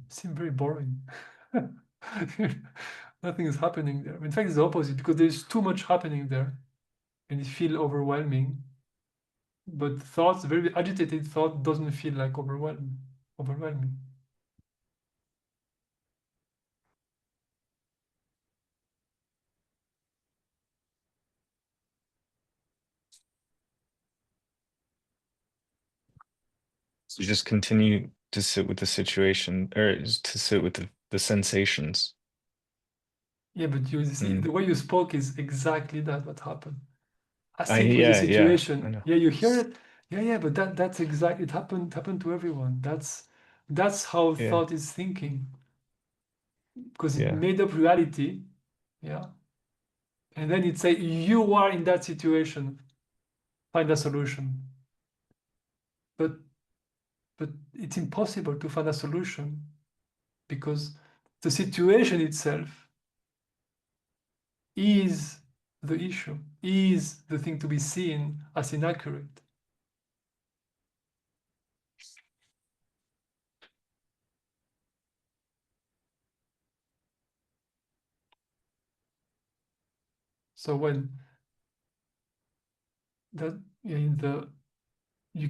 Seems very boring. Nothing is happening there. In fact, it's the opposite, because there's too much happening there and it feels overwhelming. But thoughts, very agitated thought, doesn't feel like overwhelming. So just continue to sit with the situation, or to sit with the sensations. Yeah, but you see, the way you spoke is exactly that what happened. I sit with the Yeah, I situation. know. Yeah, you hear it. Yeah, but that's exactly, it happened to everyone. That's how Yeah. thought is thinking, because it Yeah. made up reality. Yeah. And then it say you are in that situation, find a solution. But it's impossible to find a solution, because the situation itself is the issue, is the thing to be seen as inaccurate. So when that in the you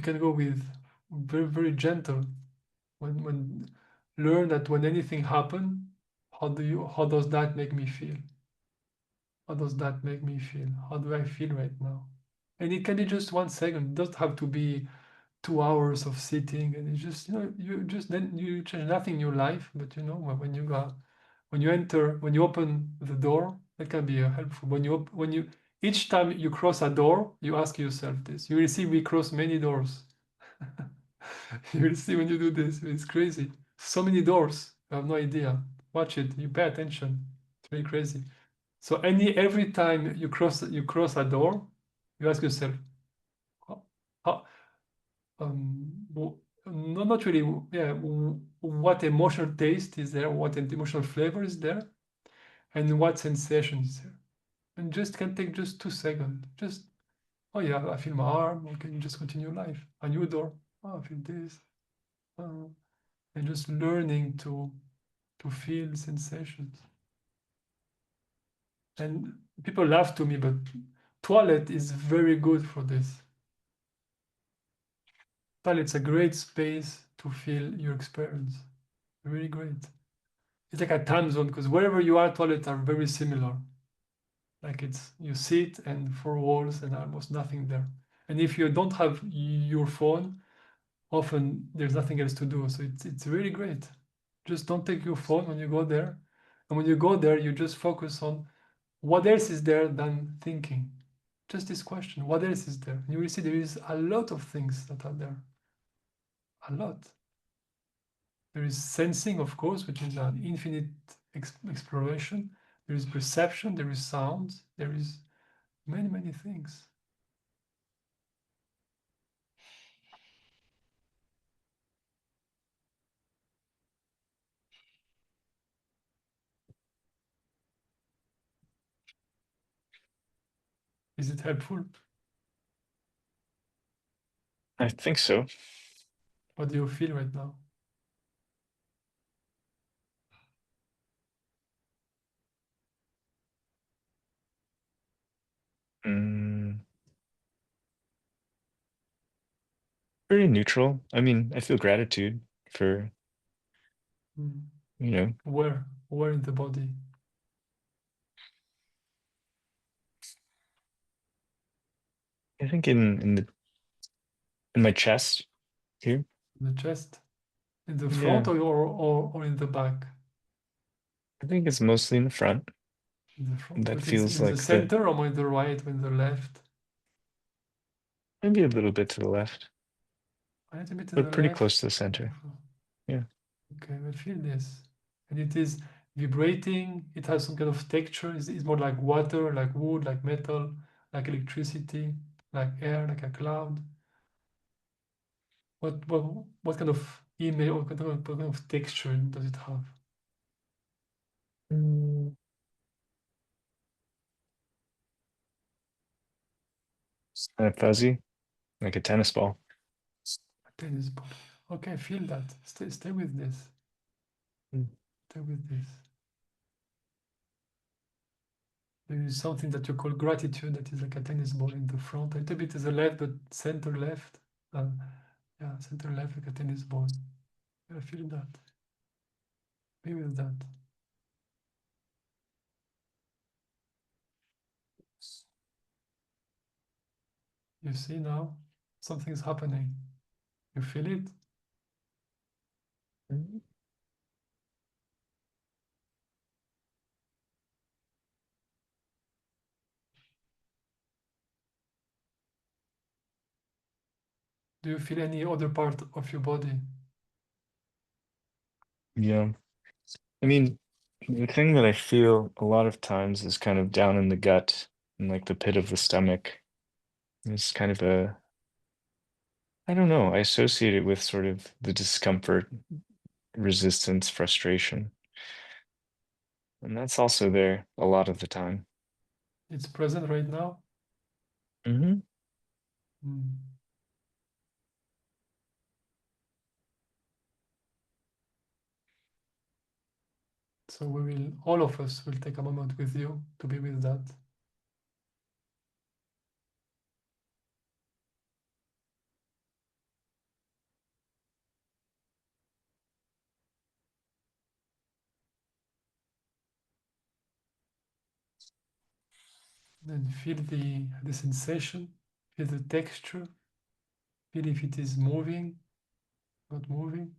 can go with very gentle when learn that when anything happen, how does that make me feel? How does that make me feel? How do I feel right now? And it can be just 1 second. It doesn't have to be 2 hours of sitting. And it's just, you just then you change nothing in your life, but when you go, when you open the door, that can be helpful. When you each time you cross a door, you ask yourself this. You will see we cross many doors. You will see when you do this. It's crazy. So many doors. You have no idea. Watch it. You pay attention. It's really crazy. So every time you cross a door, you ask yourself, how, no, not really, yeah, what emotional taste is there, what emotional flavor is there, and what sensation is there. And just can take just 2 seconds. Just, oh yeah, I feel my arm. Okay, you just continue life. A new door. Oh, I feel this. And just learning to feel sensations. And people laugh to me, but toilet is very good for this. Toilet's a great space to feel your experience. Really great. It's like a time zone because wherever you are, toilets are very similar. Like you sit and 4 walls and almost nothing there. And if you don't have your phone, often there's nothing else to do. So it's really great. Just don't take your phone when you go there. And when you go there, you just focus on what else is there than thinking. Just this question, what else is there? And you will see there is a lot of things that are there. A lot. There is sensing, of course, which is an infinite exploration. There is perception, there is sound, there is many, many things. Is it helpful? I think so. What do you feel right now? Very neutral. I mean, I feel gratitude for, Where in the body? I think in my chest here. In the chest? In the Yeah. front or in the back? I think it's mostly in the front. In the front. That But feels it's in like the center or in the right or in the left? maybe a little bit to the left, A little bit to but the pretty left. close to the center. Yeah. Okay, I feel this. And it is vibrating. It has some kind of texture. It's more like water, like wood, like metal, like electricity, like air, like a cloud. What kind of image or what kind of texture does it have? It's kind of fuzzy, like a tennis ball. A tennis ball. Okay, feel that. Stay with this. Stay with this. There is something that you call gratitude that is like a tennis ball in the front, a little bit to the left, but center left. Yeah, center left like a tennis ball. I feel that. Be with that. You see now, something's happening. You feel it? Do you feel any other part of your body? Yeah. I mean, the thing that I feel a lot of times is kind of down in the gut and like the pit of the stomach. It's kind of I don't know, I associate it with sort of the discomfort, resistance, frustration. And that's also there a lot of the time. It's present right now. Mm-hmm. Mm. So we will, all of us will take a moment with you to be with that. Then feel the sensation, feel the texture, feel if it is moving, not moving.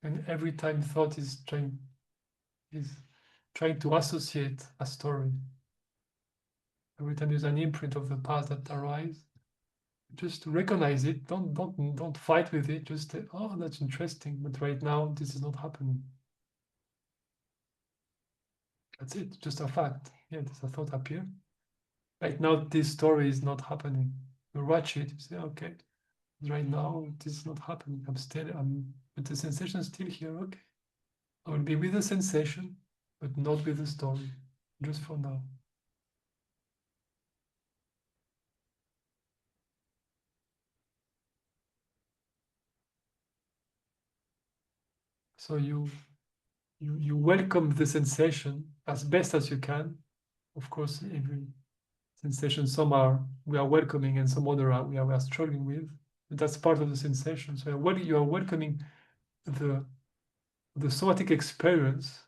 And every time thought is trying to associate a story. Every time there's an imprint of the past that arises, just recognize it. Don't fight with it. Just say, oh, that's interesting, but right now this is not happening. That's it. Just a fact. Yeah, there's a thought appear. Right now, this story is not happening. You watch it. You say, okay, right now this is not happening. But the sensation is still here. Okay, I will be with the sensation, but not with the story. Just for now. So you welcome the sensation as best as you can. Of course, every sensation, we are welcoming and some other we are struggling with. But that's part of the sensation. So you are welcoming the somatic experience,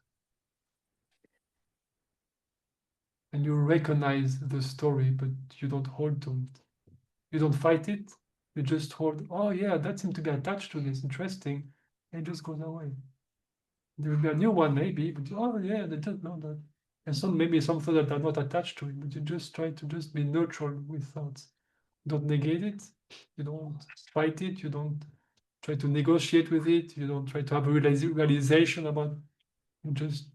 and you recognize the story, but you don't hold to it. You don't fight it. You just hold, oh yeah, that seems to be attached to this, interesting, and it just goes away. There will be a new one maybe, but oh yeah, they don't know that. And maybe some thoughts that are not attached to it, but you just try to just be neutral with thoughts. Don't negate it, you don't fight it, you don't try to negotiate with it, you don't try to have a realization about, you just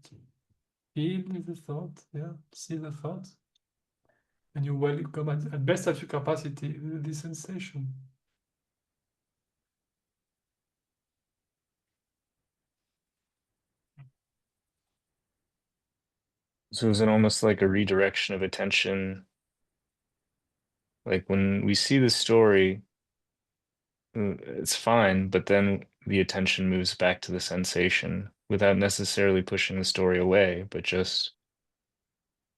feel with the thought, yeah, see the thought, and you welcome at best of your capacity the sensation. So is it almost like a redirection of attention? Like when we see the story, it's fine, but then the attention moves back to the sensation without necessarily pushing the story away, but just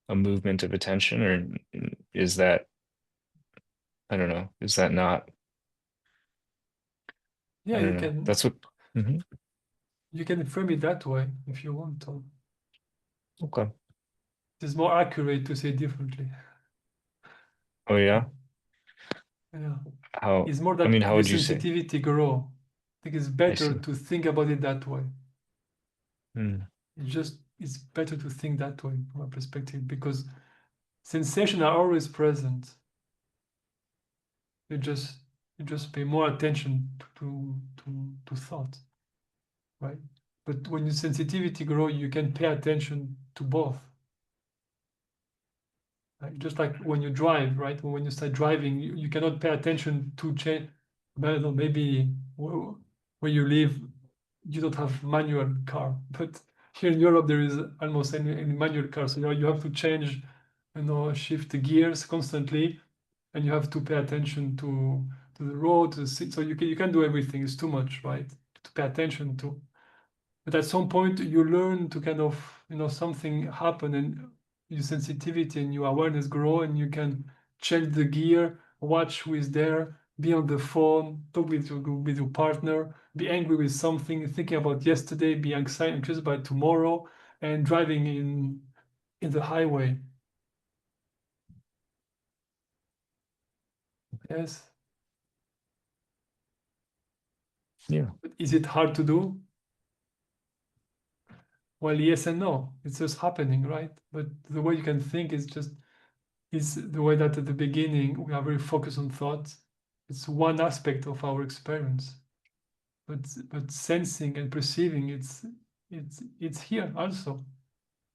a movement of attention, or is that, I don't know, is that not? Yeah, I you don't know. can That's what. Mhm. you can frame it that way if you want to. Okay. It's more accurate to say differently. Oh yeah. Yeah. How? It's more I mean, that how your would you say? sensitivity grow. I think it's I better see. to think about it that way. Hmm. It's better to think that way from a perspective, because sensations are always present. You just pay more attention to thought, right? But when your sensitivity grow, you can pay attention to both. Right? Just like when you drive, right? When you start driving, you cannot pay attention to change. Maybe where you live, you don't have manual car, but here in Europe there is almost any manual car. So you have to change, shift the gears constantly, and you have to pay attention to the road, to the seat. So you can do everything. It's too much, right? To pay attention to. But at some point you learn to kind of, something happen, and your sensitivity and your awareness grow, and you can change the gear, watch who is there, be on the phone, talk with your partner, be angry with something, thinking about yesterday, be anxious about tomorrow, and driving in the highway. Yes. Yeah. But is it hard to do? Well, yes and no. It's just happening, right? But the way you can think is the way that at the beginning we are very focused on thoughts. It's one aspect of our experience. But sensing and perceiving, it's here also.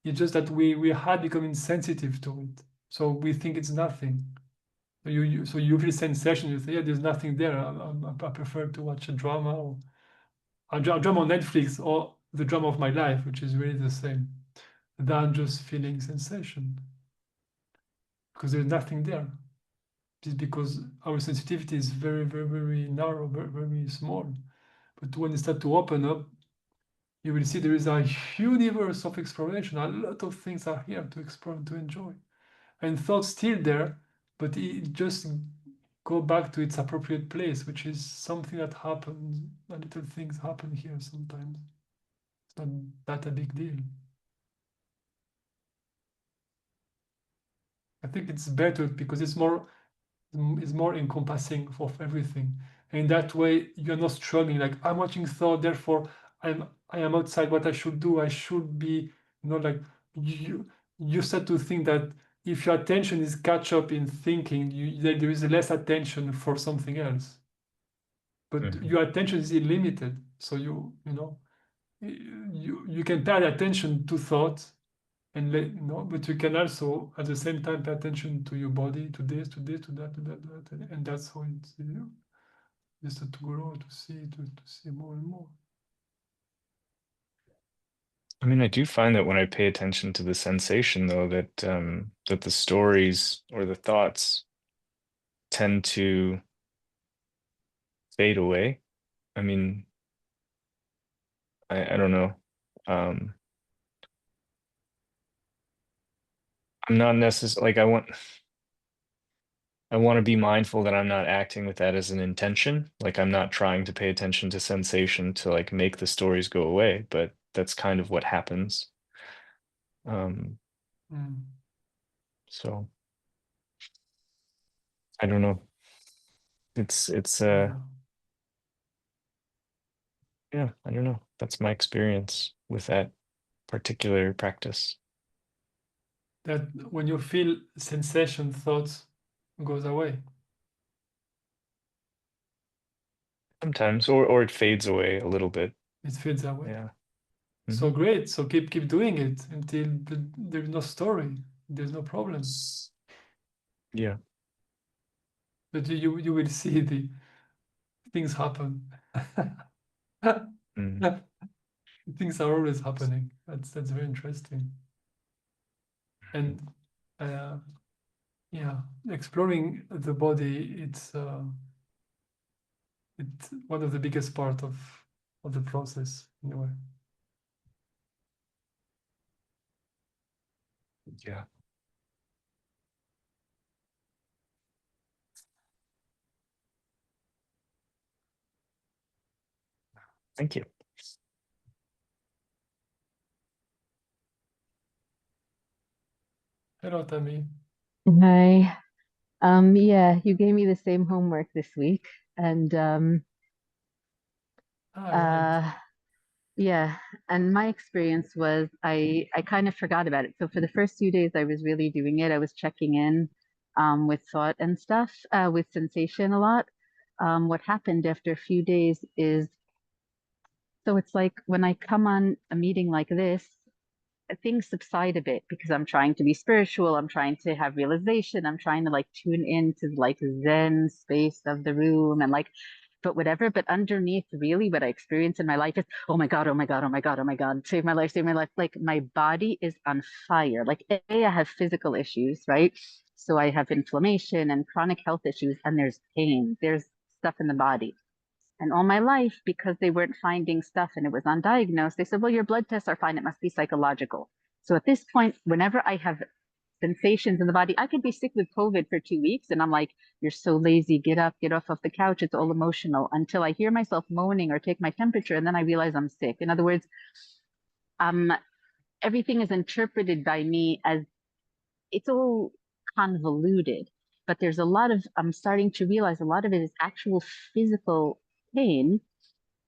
It's just that we had become insensitive to it. So we think it's nothing. So you feel sensation, you say, yeah, there's nothing there. I prefer to watch a drama or a drama on Netflix, or the drama of my life, which is really the same, than just feeling sensation. Because there's nothing there. It's because our sensitivity is very, very, very narrow, very, very small. But when it starts to open up, you will see there is a universe of exploration. A lot of things are here to explore and to enjoy. And thoughts still there, but it just go back to its appropriate place, which is something that happens, little things happen here sometimes. It's not that a big deal. I think it's better because it's more encompassing of everything. And in that way, you're not struggling like I'm watching thought, therefore I am outside what I should do. I should be, like you start to think that if your attention is catch up in thinking, there is less attention for something else. But your attention is unlimited, so you can pay attention to thoughts and but you can also at the same time pay attention to your body, to this, to that, to that, and that's how it's just to grow, to see more and more. I mean, I do find that when I pay attention to the sensation, though, that that the stories or the thoughts tend to fade away. I mean, I don't know. I'm not necessarily like I want to be mindful that I'm not acting with that as an intention. Like I'm not trying to pay attention to sensation to like make the stories go away, but that's kind of what happens. So I don't know. It's yeah, I don't know. That's my experience with that particular practice. That when you feel sensation, thoughts goes away. Sometimes, or it fades away a little bit. It fades away. Yeah. So great. So keep doing it until there's no story. There's no problem. Yeah. But you will see the things happen. Things are always happening. That's very interesting. And yeah, exploring the body, it's one of the biggest part of the process in a way. Yeah. Thank you. Hello, Tammy. Hi. Yeah, you gave me the same homework this week, and Right. yeah, and my experience was I kind of forgot about it. So for the first few days I was really doing it. I was checking in with thought and stuff, with sensation a lot. What happened after a few days is, so it's like when I come on a meeting like this, things subside a bit because I'm trying to be spiritual. I'm trying to have realization. I'm trying to like tune into like Zen space of the room and like, but whatever. But underneath, really, what I experience in my life is, oh my God, oh my God, oh my God, oh my God, save my life, save my life. Like my body is on fire. Like I have physical issues, right? So I have inflammation and chronic health issues, and there's pain. There's stuff in the body. And all my life, because they weren't finding stuff and it was undiagnosed, they said, well, your blood tests are fine. It must be psychological. So at this point, whenever I have sensations in the body, I could be sick with COVID for 2 weeks. And I'm like, you're so lazy. Get up, get off of the couch. It's all emotional, until I hear myself moaning or take my temperature. And then I realize I'm sick. In other words, everything is interpreted by me as, it's all convoluted. But there's a lot of, I'm starting to realize a lot of it is actual physical pain.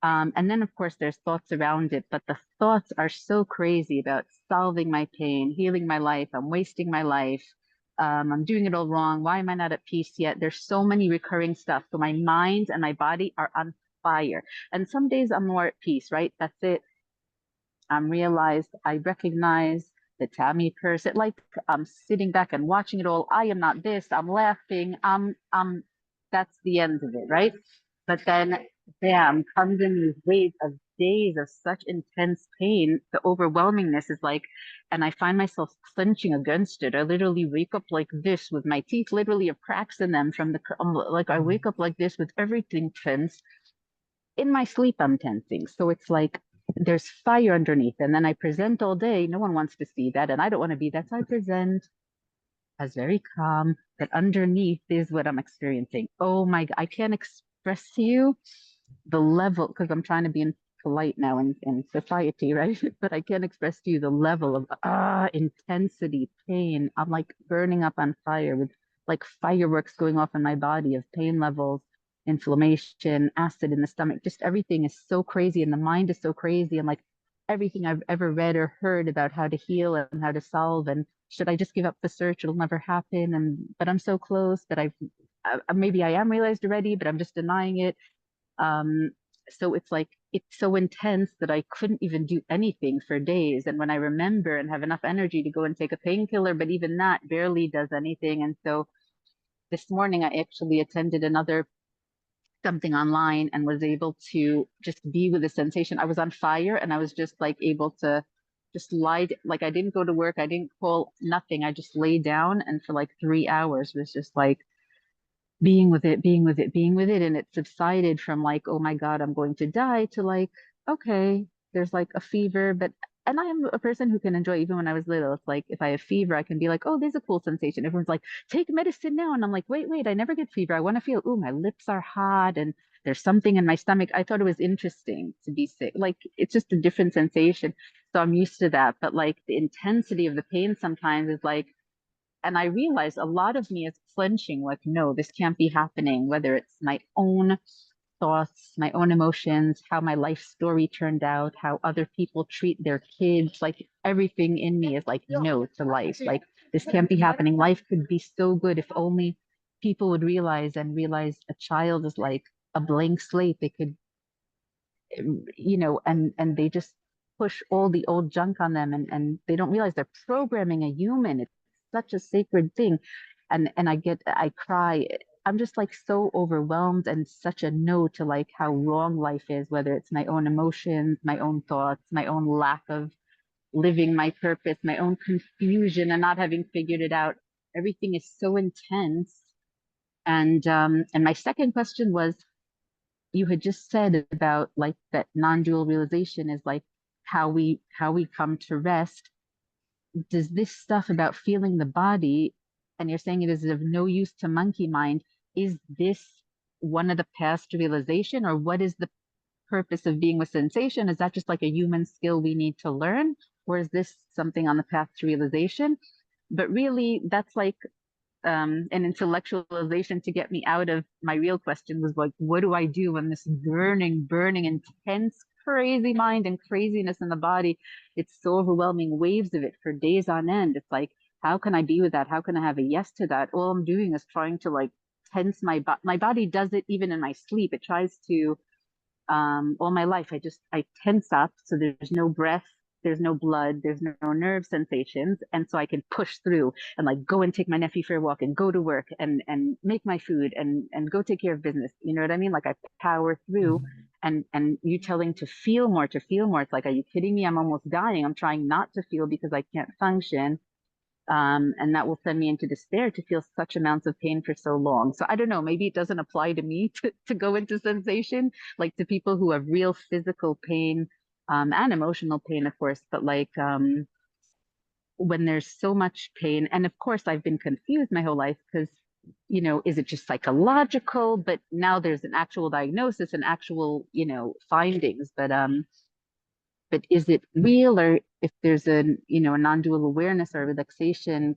And then, of course, there's thoughts around it, but the thoughts are so crazy about solving my pain, healing my life. I'm wasting my life. I'm doing it all wrong. Why am I not at peace yet? There's so many recurring stuff. So my mind and my body are on fire. And some days I'm more at peace, right? That's it. I'm realized, I recognize the Tammy person. Like I'm sitting back and watching it all. I am not this. I'm laughing. That's the end of it, right? But then bam, comes in these waves of days of such intense pain, the overwhelmingness is like, and I find myself clenching against it. I literally wake up like this with my teeth literally have cracks in them from the, like I wake up like this with everything tense. In my sleep, I'm tensing. So it's like there's fire underneath. And then I present all day. No one wants to see that. And I don't want to be that. So I present as very calm, but underneath is what I'm experiencing. Oh my, I can't express to you the level, because I'm trying to be polite now in society, right? But I can't express to you the level of intensity, pain. I'm like burning up on fire with like fireworks going off in my body of pain levels, inflammation, acid in the stomach. Just everything is so crazy, and the mind is so crazy. And like everything I've ever read or heard about how to heal and how to solve, and should I just give up the search? It'll never happen. And but I'm so close that maybe I am realized already, but I'm just denying it. So it's like it's so intense that I couldn't even do anything for days. And when I remember and have enough energy to go and take a painkiller, but even that barely does anything. And so this morning I actually attended another something online and was able to just be with the sensation. I was on fire and I was just like able to just lie, like I didn't go to work, I didn't call, nothing. I just lay down and for like 3 hours was just like being with it, being with it, being with it. And it subsided from like, oh my God, I'm going to die to like, okay, there's like a fever, but and I am a person who can enjoy even when I was little. It's like if I have fever, I can be like, oh, there's a cool sensation. Everyone's like, take medicine now. And I'm like, wait, I never get fever. I want to feel, oh, my lips are hot and there's something in my stomach. I thought it was interesting to be sick. Like it's just a different sensation. So I'm used to that. But like the intensity of the pain sometimes is like, and I realized a lot of me is clenching, like, no, this can't be happening, whether it's my own thoughts, my own emotions, how my life story turned out, how other people treat their kids. Like everything in me is like, no to life. Like this can't be happening. Life could be so good if only people would realize a child is like a blank slate. They could, and they just push all the old junk on them, and they don't realize they're programming a human. It's such a sacred thing. And I cry. I'm just like so overwhelmed and such a no to like how wrong life is, whether it's my own emotions, my own thoughts, my own lack of living my purpose, my own confusion and not having figured it out. Everything is so intense. And my second question was, you had just said about like that non-dual realization is like how we come to rest. Does this stuff about feeling the body, and you're saying it is of no use to monkey mind, is this one of the paths to realization, or what is the purpose of being with sensation? Is that just like a human skill we need to learn, or is this something on the path to realization? But really that's like an intellectualization to get me out of my real question was like, what do I do when this burning, intense, crazy mind and craziness in the body, it's so overwhelming, waves of it for days on end. It's like, how can I be with that? How can I have a yes to that? All I'm doing is trying to like tense my body does it even in my sleep. It tries to, all my life, I tense up. So there's no breath, there's no blood, there's no nerve sensations. And so I can push through and like go and take my nephew for a walk and go to work and make my food and go take care of business. You know what I mean? Like I power through. And you telling to feel more. It's like, are you kidding me? I'm almost dying. I'm trying not to feel because I can't function. And that will send me into despair to feel such amounts of pain for so long. So I don't know, maybe it doesn't apply to me to go into sensation, like to people who have real physical pain, and emotional pain, of course, but like when there's so much pain, and of course I've been confused my whole life because, is it just psychological? But now there's an actual diagnosis and actual, findings, but is it real? Or if there's a non-dual awareness or relaxation,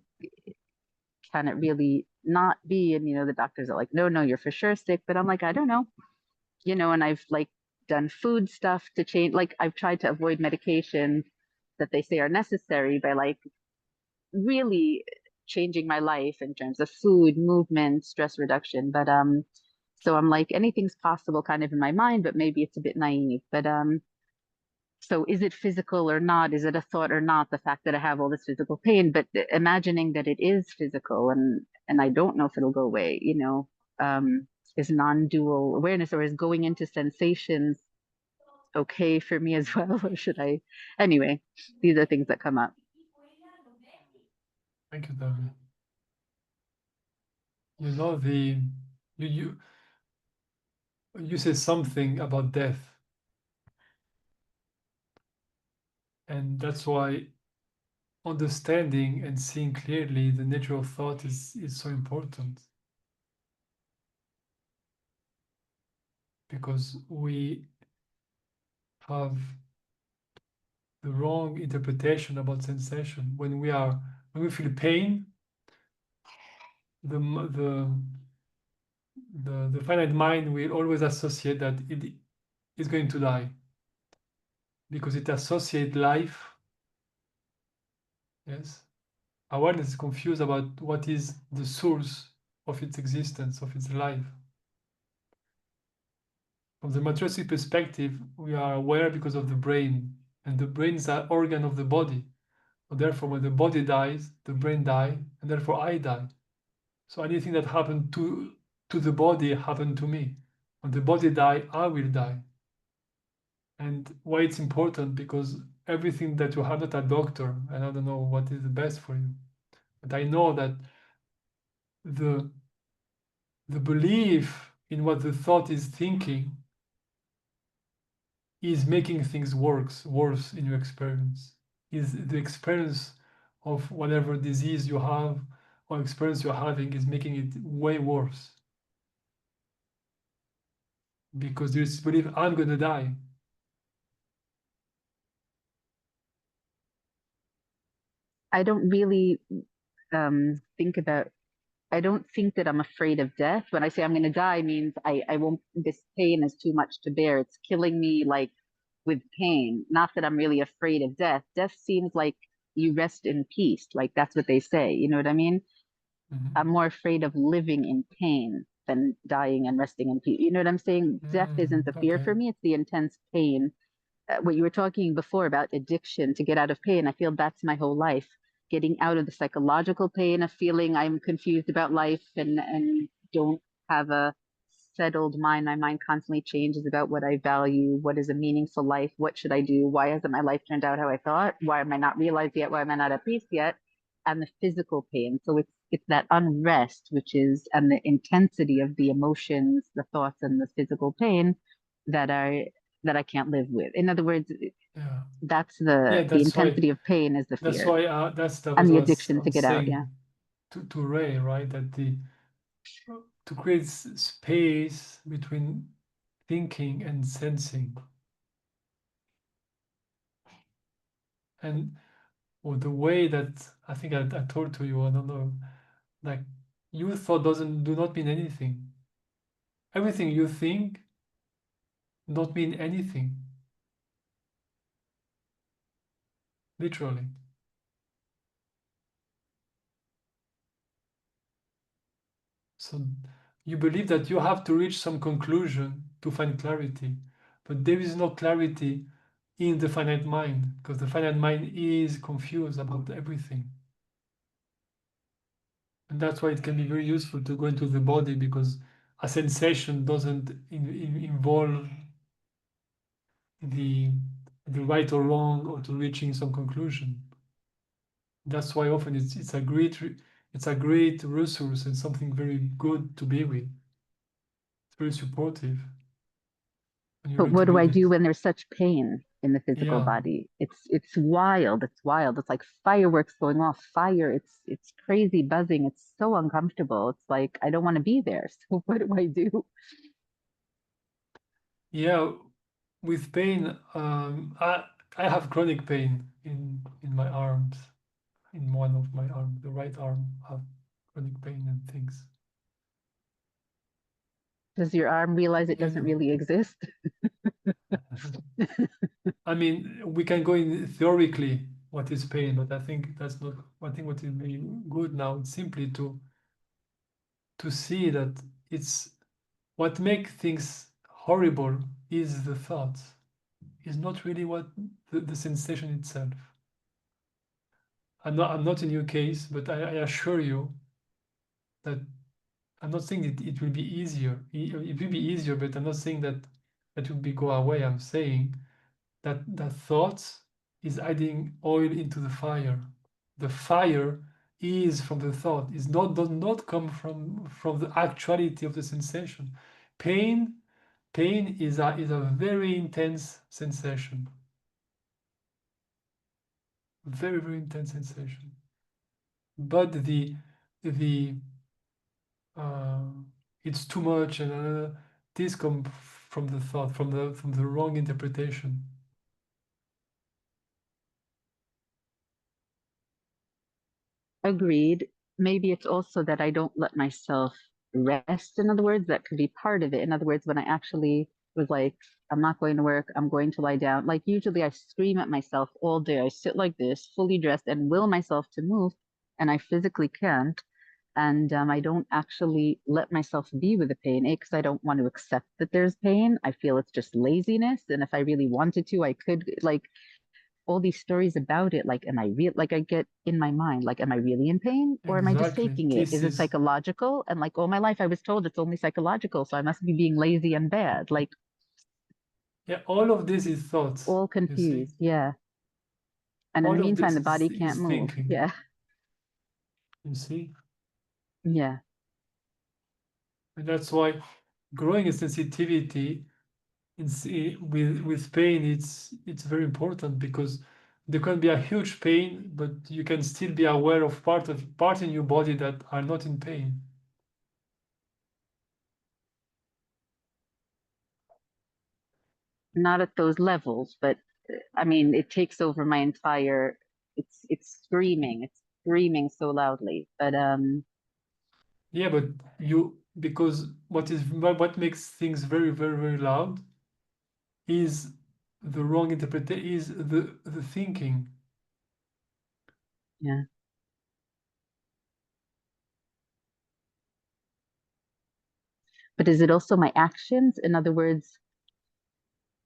can it really not be? And the doctors are like, no, you're for sure sick. But I'm like, I don't know, and I've like done food stuff to change. Like I've tried to avoid medications that they say are necessary by like really changing my life in terms of food, movement, stress reduction. But so I'm like, anything's possible kind of in my mind, but maybe it's a bit naive. But so is it physical or not? Is it a thought or not? The fact that I have all this physical pain, but imagining that it is physical and I don't know if it'll go away, is non-dual awareness, or is going into sensations okay for me as well, or should I? Anyway, these are things that come up. Thank you, David. You know, you you say something about death, and that's why understanding and seeing clearly the nature of thought is so important, because we have the wrong interpretation about sensation. When we feel pain, the finite mind will always associate that it is going to die, because it associates life. Yes, awareness is confused about what is the source of its existence, of its life. From the materialistic perspective, we are aware because of the brain, and the brain is an organ of the body. So therefore, when the body dies, the brain dies, and therefore I die. So anything that happened to the body happened to me. When the body dies, I will die. And why it's important? Because everything that you have, not a doctor, and I don't know what is the best for you, but I know that the belief in what the thought is thinking is making things worse in your experience. Is the experience of whatever disease you have or experience you're having is making it way worse. Because you believe I'm gonna die. I don't really think about, I don't think that I'm afraid of death. When I say I'm going to die, means I won't, this pain is too much to bear. It's killing me like with pain. Not that I'm really afraid of death. Death seems like you rest in peace. Like that's what they say. You know what I mean? I'm more afraid of living in pain than dying and resting in peace. You know what I'm saying? Death isn't the fear Okay. for me. It's the intense pain. What you were talking before about addiction to get out of pain, I feel that's my whole life. Getting out of the psychological pain of feeling I'm confused about life and don't have a settled mind. My mind constantly changes about what I value, what is a meaningful life, what should I do, why hasn't my life turned out how I thought, why am I not realized yet, why am I not at peace yet, and the physical pain. So it's that unrest, which is, and the intensity of the emotions, the thoughts, and the physical pain that I can't live with. In other words, Yeah. that's Yeah, the that's why intensity of pain is the that's fear why that and was the what addiction I to was get out. Yeah. saying to Ray, right? That to create space between thinking and sensing. And or the way that I think I told to you, I don't know, like your thought do not mean anything. Everything you think don't mean anything. Literally. So you believe that you have to reach some conclusion to find clarity, but there is no clarity in the finite mind, because the finite mind is confused about everything. And that's why it can be very useful to go into the body, because a sensation doesn't involve the right or wrong or to reaching some conclusion. That's why often it's a great resource and something very good to be with. It's very supportive when you But learn to what do be I this. do when there's such pain in the physical Yeah, body? It's wild. It's wild. It's like fireworks going off. Fire. It's crazy buzzing. It's so uncomfortable. It's like I don't want to be there. So what do I do? yeah. With pain, I have chronic pain in my arms, in one of my arms, the right arm. I have chronic pain and things. Does your arm realize it You doesn't know. really exist? I mean, we can go in theoretically what is pain, but I think that's not. I think what is very good now is simply to see that it's what makes things horrible is the thought, is not really what the sensation itself. I'm not in your case, but I assure you that I'm not saying it will be easier. It will be easier, but I'm not saying that that will be go away. I'm saying that thoughts is adding oil into the fire. The fire is from the thought. Does not come from the actuality of the sensation. Pain is a very intense sensation. Very, very intense sensation. But the uh, it's too much, and this come from the thought, from the wrong interpretation. Agreed. Maybe it's also that I don't let myself rest. In other words, that could be part of it. In other words, when I actually was like, I'm not going to work, I'm going to lie down. Like usually I scream at myself all day. I sit like this, fully dressed, and will myself to move, and I physically can't. And I don't actually let myself be with the pain, because I don't want to accept that there's pain. I feel it's just laziness. And if I really wanted to, I could, like, all these stories about it, like, am I real, like I get in my mind, like, am I really in pain, or am I just Exactly. faking it? This Is it is psychological? And like all my life I was told it's only psychological, so I must be being lazy and bad. Like, yeah. All of this is thoughts. all You see, confused. Yeah. And in the all of meantime this the body is can't move. thinking. Yeah. You see, Yeah. and that's why growing a sensitivity with pain, it's very important, because there can be a huge pain, but you can still be aware of part in your body that are not in pain. Not at those levels, but I mean it takes over my entire, it's screaming so loudly. But Yeah, but because what makes things very, very, very loud is the wrong interpretation, is the thinking. yeah. But is it also my actions? In other words,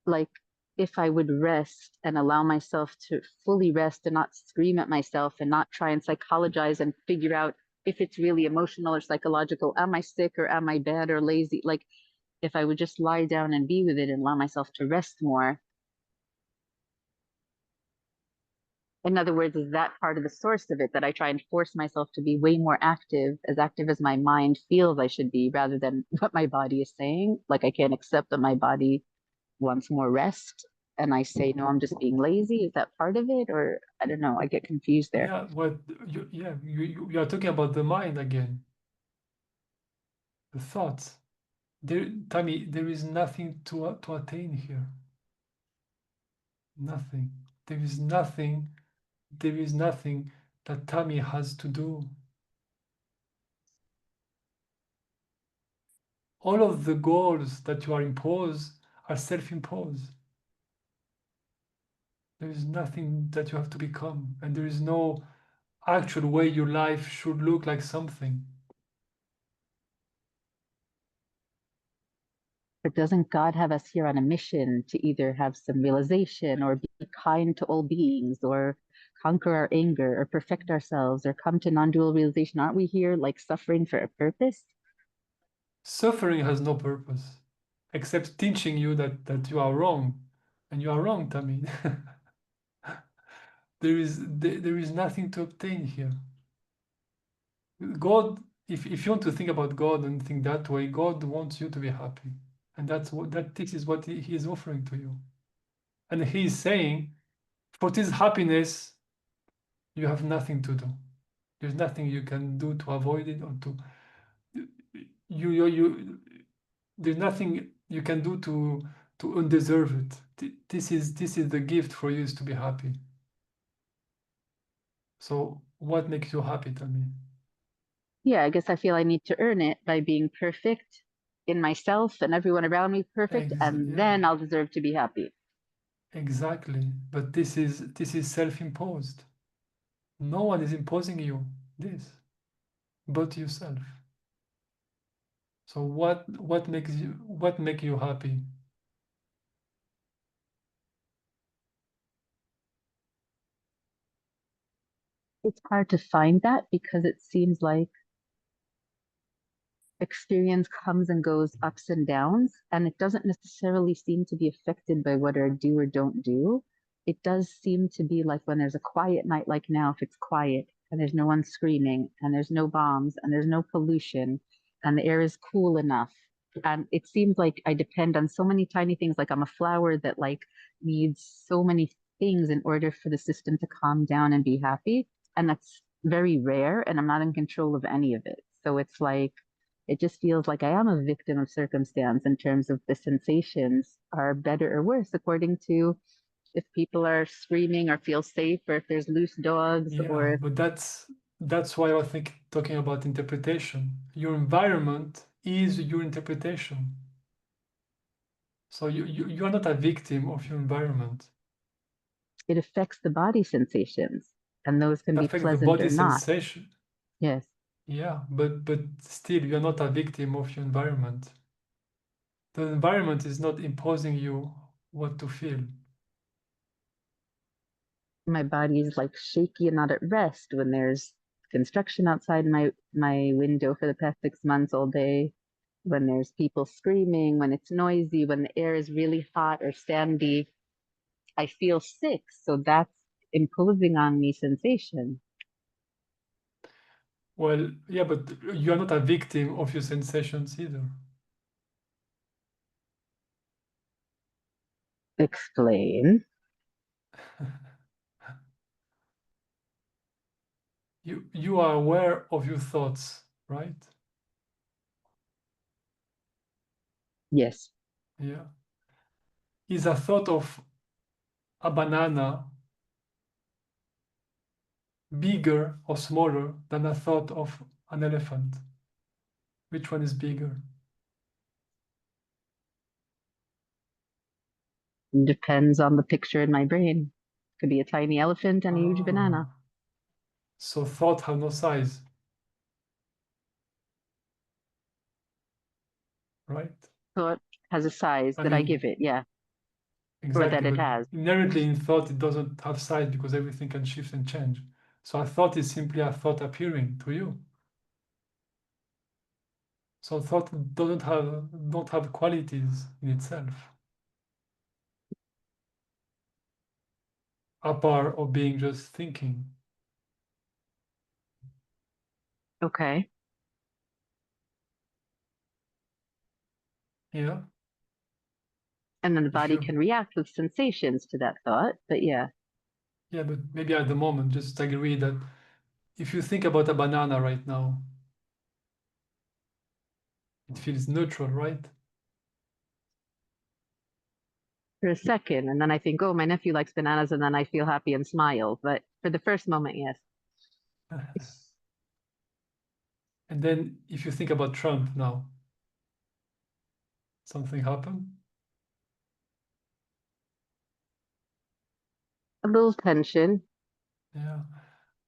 like if I would rest and allow myself to fully rest and not scream at myself and not try and psychologize and figure out if it's really emotional or psychological, am I sick or am I bad or lazy? Like if I would just lie down and be with it and allow myself to rest more. In other words, is that part of the source of it, that I try and force myself to be way more active as my mind feels I should be, rather than what my body is saying? Like I can't accept that my body wants more rest, and I say, no, I'm just being lazy. Is that part of it? Or I don't know. I get confused there. Yeah, you are talking about the mind again, the thoughts. Tammy, there is nothing to attain here. Nothing. There is nothing. There is nothing that Tammy has to do. All of the goals that you are imposed are self-imposed. There is nothing that you have to become, and there is no actual way your life should look like something. But doesn't God have us here on a mission to either have some realization or be kind to all beings or conquer our anger or perfect ourselves or come to non-dual realization? Aren't we here like suffering for a purpose? Suffering has no purpose except teaching you that you are wrong, and you are wrong, Tammy. There is nothing to obtain here. God, if you want to think about God and think that way, God wants you to be happy, and this is what he is offering to you, and he is saying, for this happiness, you have nothing to do. There's nothing you can do to avoid it, or to you there's nothing you can do to undeserve it. This is the gift for you, is to be happy. So what makes you happy, tell me? Yeah, I guess I feel I need to earn it by being perfect in myself and everyone around me perfect, and Yeah, then I'll deserve to be happy. exactly. But this is self-imposed. No one is imposing you this but yourself. So what make you happy? It's hard to find that because it seems like experience comes and goes, ups and downs, and it doesn't necessarily seem to be affected by what I do or don't do. It does seem to be like when there's a quiet night, like now, if it's quiet and there's no one screaming and there's no bombs and there's no pollution and the air is cool enough. And it seems like I depend on so many tiny things, like I'm a flower that like needs so many things in order for the system to calm down and be happy. And that's very rare, and I'm not in control of any of it. So it's like, it just feels like I am a victim of circumstance in terms of the sensations are better or worse according to if people are screaming or feel safe, or if there's loose dogs, Yeah, or but that's why I think talking about interpretation. Your environment is your interpretation. So you are not a victim of your environment. it affects the body sensations, and those can It be affects the pleasant body or not. sensation. Yes. Yeah, but still you are not a victim of your environment. The environment is not imposing you what to feel. My body is like shaky and not at rest when there's construction outside my window for the past 6 months all day, when there's people screaming, when it's noisy, when the air is really hot or sandy. I feel sick, so that's imposing on me sensation. Well, yeah, but you are not a victim of your sensations either. Explain. You are aware of your thoughts, right? Yes. Yeah. Is a thought of a banana bigger or smaller than a thought of an elephant? Which one is bigger? Depends on the picture in my brain. Could be a tiny elephant and a huge banana. Ah, so thought have no size, right? So it has a size I that I mean, give it, yeah, or exactly, that it but has. inherently in thought it doesn't have size because everything can shift and change. So a thought is simply a thought appearing to you. So thought don't have qualities in itself, apart of being just thinking. Okay. Yeah. And then the If body you can react with sensations to that thought, but yeah. Yeah, but maybe at the moment just agree that if you think about a banana right now, it feels neutral, right? For a second, and then I think, oh, my nephew likes bananas, and then I feel happy and smile. But for the first moment, yes. And then if you think about Trump now, something happened? A little tension. Yeah.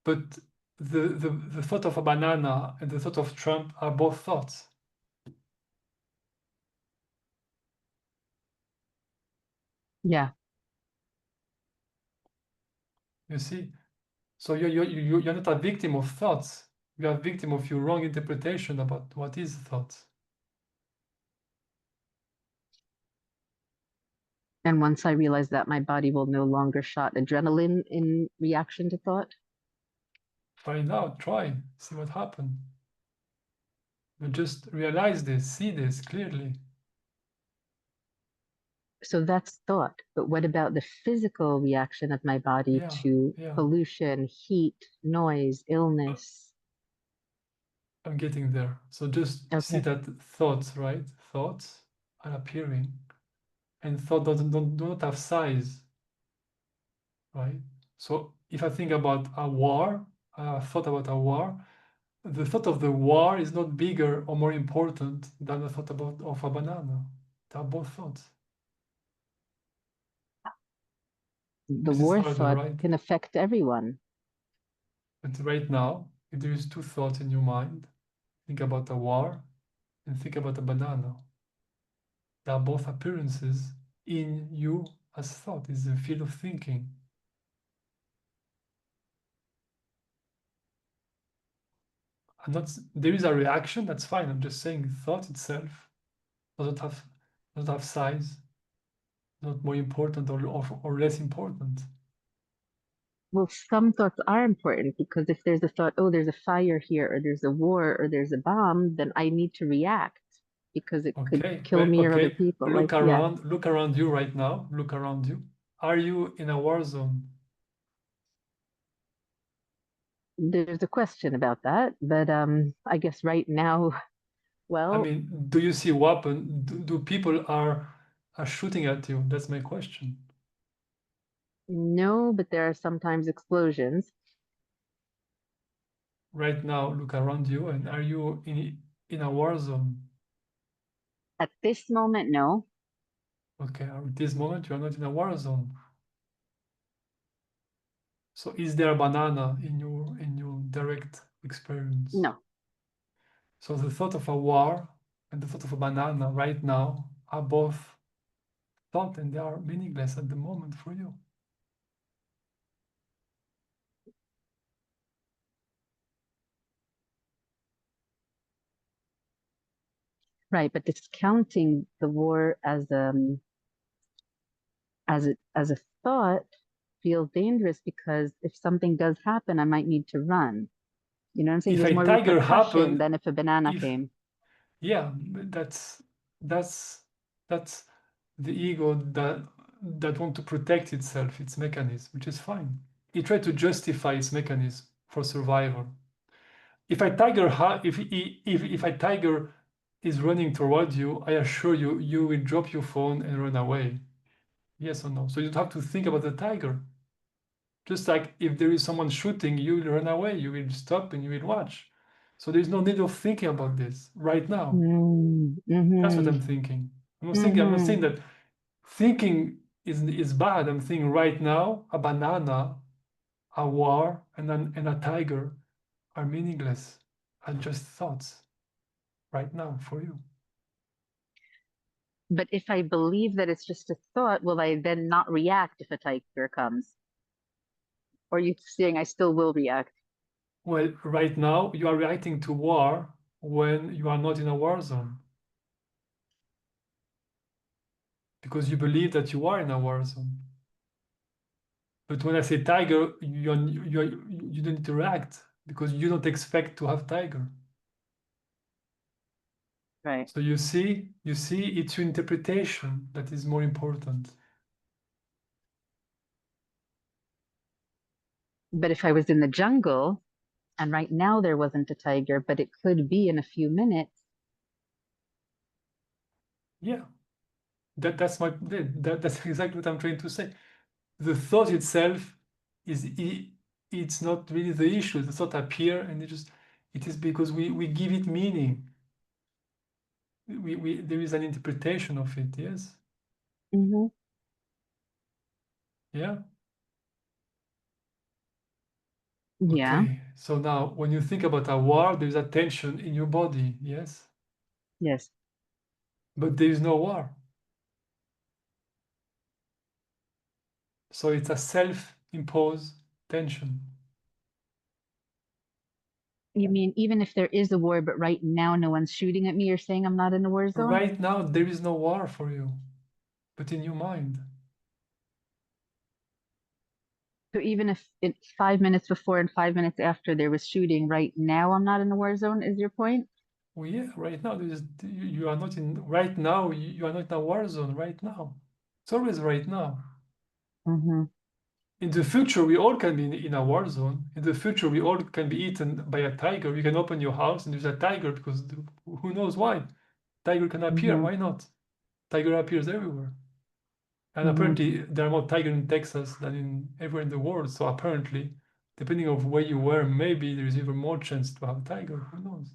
But the thought of a banana and the thought of Trump are both thoughts. Yeah. You see? So you're not a victim of thoughts. You are a victim of your wrong interpretation about what is thoughts. And once I realize that, my body will no longer shot adrenaline in reaction to thought. Find out, try, see what happened. But just realize this, see this clearly. So that's thought. But what about the physical reaction of my body Yeah, to yeah. pollution, heat, noise, illness? I'm getting there. So just see Okay. that thoughts, right? Thoughts are appearing, and thought do not have size, right? So if I think about a war, thought about a war, the thought of the war is not bigger or more important than the thought about of a banana. They are both thoughts. The This is war harder, thought right? can affect everyone. But right now, if there is two thoughts in your mind, think about a war and think about a banana. They are both appearances in you as thought. It's a field of thinking. I'm not. There is a reaction. That's fine. I'm just saying thought itself doesn't have size. Not more important or less important. Well, some thoughts are important because if there's a thought, oh, there's a fire here, or there's a war, or there's a bomb, then I need to react because it could Okay. kill Well, me or other okay. people. Like, yeah, Look around you right now. Look around you. Are you in a war zone? there's a question about that, but I guess right now, I well, mean, do you see weapon? Do people are shooting at you? That's my question. no, but there are sometimes explosions. Right now, look around you, and are you in a war zone? At this moment, no. Okay, at this moment you are not in a war zone. So is there a banana in your direct experience? No. So the thought of a war and the thought of a banana right now are both thought, and they are meaningless at the moment for you. Right, but discounting the war as a thought feels dangerous because if something does happen, I might need to run. You know what I'm saying? If There's a more tiger repercussion happened, than if a banana if came. yeah, but that's the ego that want to protect itself, its mechanism, which is fine. It tried to justify its mechanism for survival. If a tiger if a tiger is running toward you, I assure you, you will drop your phone and run away. Yes or no? So you don't have to think about the tiger. Just like if there is someone shooting, you will run away, you will stop and you will watch. So there's no need of thinking about this right now. That's what Mm-hmm. I'm thinking. I'm not saying that thinking is bad. I'm thinking right now a banana, a war, and a tiger are meaningless. Are just thoughts right now for you. But if I believe that it's just a thought, will I then not react if a tiger comes? Or are you saying I still will react? Well, right now you are reacting to war when you are not in a war zone. Because you believe that you are in a war zone. But when I say tiger, you don't need to react because you don't expect to have tiger. Right. So you see, it's your interpretation that is more important. But if I was in the jungle and right now there wasn't a tiger, but it could be in a few minutes. Yeah, that's exactly what I'm trying to say. The thought itself it's not really the issue. The thought appear and it is because we give it meaning. There is an interpretation of it. Yes. Mm-hmm. Yeah. Yeah. Okay. So now, when you think about a war, there's a tension in your body. Yes. Yes. But there is no war. So it's a self-imposed tension. You mean even if there is a war, but right now no one's shooting at me, you're saying I'm not in a war zone? Right now, there is no war for you, but in your mind. So even if it's 5 minutes before and 5 minutes after there was shooting, right now I'm not in a war zone, is your point? Well, yeah, right now, you are not in, right now, you are not in a war zone right now. It's always right now. Mm-hmm. In the future, we all can be in a war zone. In the future, we all can be eaten by a tiger. You can open your house and there's a tiger because who knows why? Tiger can appear. Mm-hmm. Why not? Tiger appears everywhere. And Mm-hmm. apparently, there are more tigers in Texas than everywhere in the world. So apparently, depending on where you were, maybe there is even more chance to have a tiger. Who knows?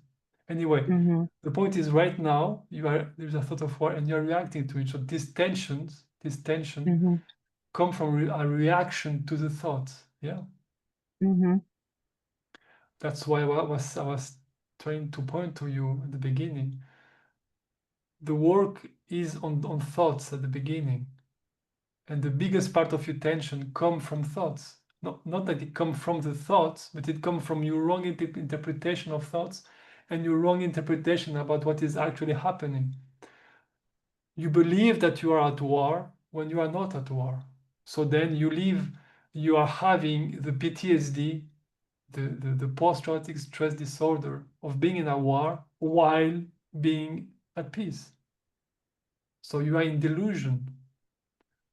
Anyway, Mm-hmm. the point is right now there's a thought of war and you're reacting to it. So this tension Mm-hmm. come from a reaction to the thought. Yeah. Mm-hmm. That's why I was trying to point to you at the beginning. The work is on thoughts at the beginning. And the biggest part of your tension come from thoughts. Not that it comes from the thoughts, but it comes from your wrong interpretation of thoughts and your wrong interpretation about what is actually happening. You believe that you are at war when you are not at war. So then you are having the PTSD, the post-traumatic stress disorder of being in a war while being at peace. So you are in delusion.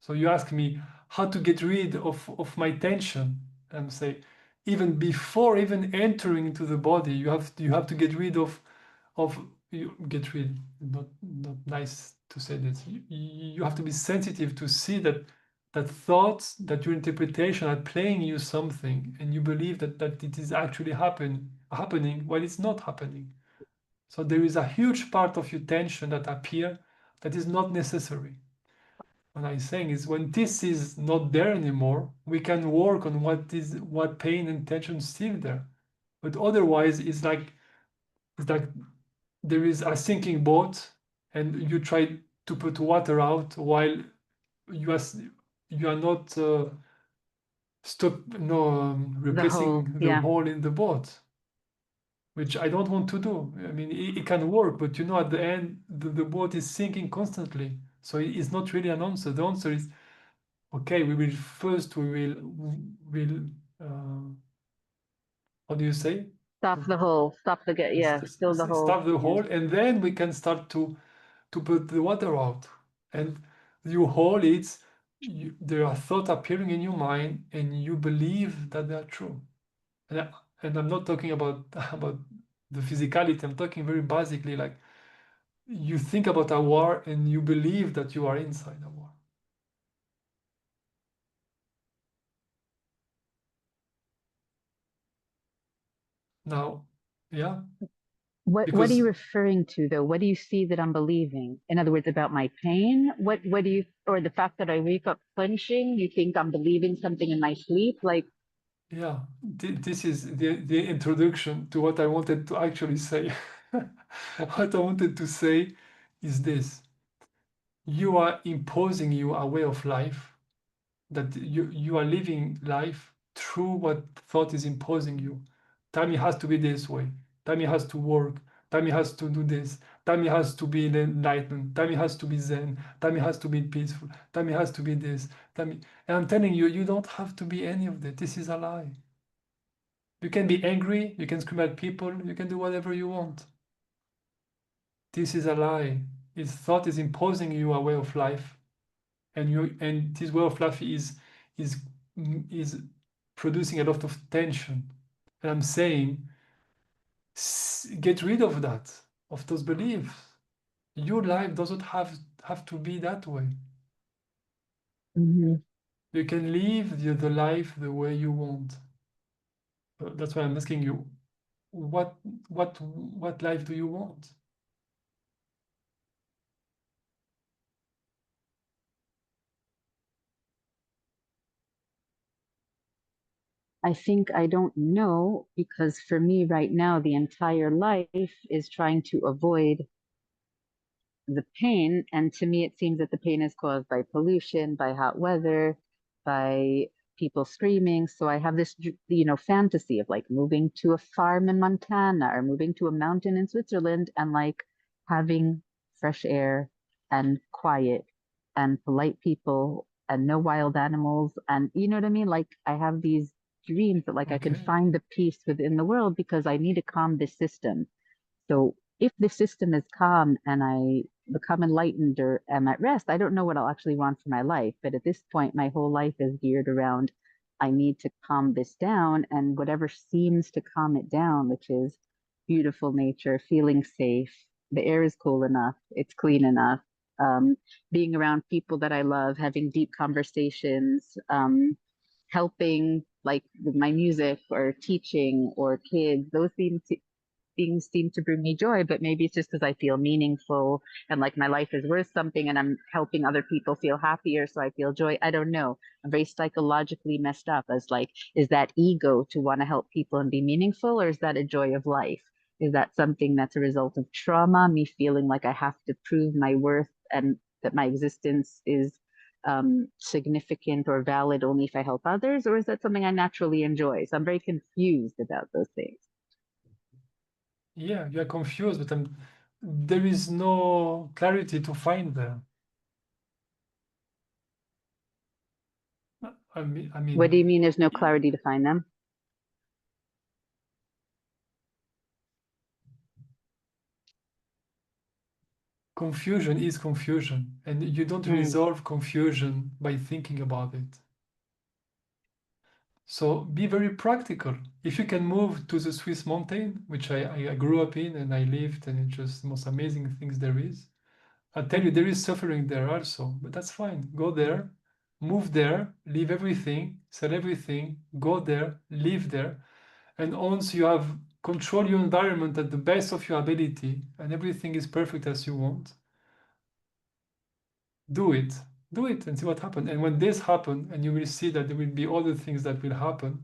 So you ask me how to get rid of my tension, and say, even before even entering into the body, you have to get rid of not nice to say this. You have to be sensitive to see that thoughts, that your interpretation are playing you something, and you believe that it is actually happening while it's not happening. So there is a huge part of your tension that appear that is not necessary. What I'm saying is, when this is not there anymore, we can work on what pain and tension is still there. But otherwise, it's like there is a sinking boat, and you try to put water out while you are not replacing the yeah. hole in the boat, which I don't want to do. I mean, it can work, but at the end, the boat is sinking constantly. So it's not really an answer. The answer is, okay, we will how do you say? Stop the hole. Stop the get. Yeah, still the hole. Stop the Yeah. hole, and then we can start to put the water out. And your hole is, there are thoughts appearing in your mind, and you believe that they are true. And I'm not talking about the physicality. I'm talking very basically, like, you think about a war and you believe that you are inside a war. Now, yeah. What are Because you referring to though? What do you see that I'm believing? In other words, about my pain? What do you, or the fact that I wake up clenching, you think I'm believing something in my sleep? Like, yeah, this is the introduction to what I wanted to actually say. What I wanted to say is this: you are imposing you a way of life, that you are living life through what thought is imposing you. Tammy has to be this way. Tammy has to work. Tammy has to do this. Tammy has to be enlightened. Tammy has to be zen. Tammy has to be peaceful. Tammy has to be this. Tammy, and I'm telling you, you don't have to be any of that. This is a lie. You can be angry. You can scream at people. You can do whatever you want. This is a lie. His thought is imposing you a way of life, and this way of life is is producing a lot of tension. And I'm saying, get rid of that, of those beliefs. Your life doesn't have to be that way. mhm. You can live the life the way you want. That's why I'm asking you, what life do you want? I think I don't know, because for me right now, the entire life is trying to avoid the pain. And to me, it seems that the pain is caused by pollution, by hot weather, by people screaming. So I have this, fantasy of like moving to a farm in Montana or moving to a mountain in Switzerland and like having fresh air and quiet and polite people and no wild animals. And you know what I mean? Like I have these dreams that like I can Okay. find the peace within the world because I need to calm this system. So if the system is calm and I become enlightened or am at rest, I don't know what I'll actually want for my life. But at this point, my whole life is geared around I need to calm this down, and whatever seems to calm it down, which is beautiful nature, feeling safe, the air is cool enough, it's clean enough, being around people that I love, having deep conversations, helping like with my music or teaching or kids, those things seem to bring me joy, but maybe it's just because I feel meaningful and like my life is worth something and I'm helping other people feel happier. So I feel joy. I don't know. I'm very psychologically messed up as like, is that ego to want to help people and be meaningful, or is that a joy of life? Is that something that's a result of trauma, me feeling like I have to prove my worth and that my existence is significant or valid only if I help others, or is that something I naturally enjoy? So I'm very confused about those things. Yeah, you are confused, but there is no clarity to find there. I mean, What do you mean there's no clarity to find them? confusion is confusion, and you don't resolve confusion by thinking about it. So be very practical. If you can move to the Swiss mountain, which I grew up in and I lived, and it's just the most amazing things there is. I tell you, there is suffering there also, but that's fine. Go there, move there, leave everything, sell everything, go there, live there. And once you have control your environment at the best of your ability and everything is perfect as you want, do it and see what happens. And when this happens, and you will see that there will be other things that will happen,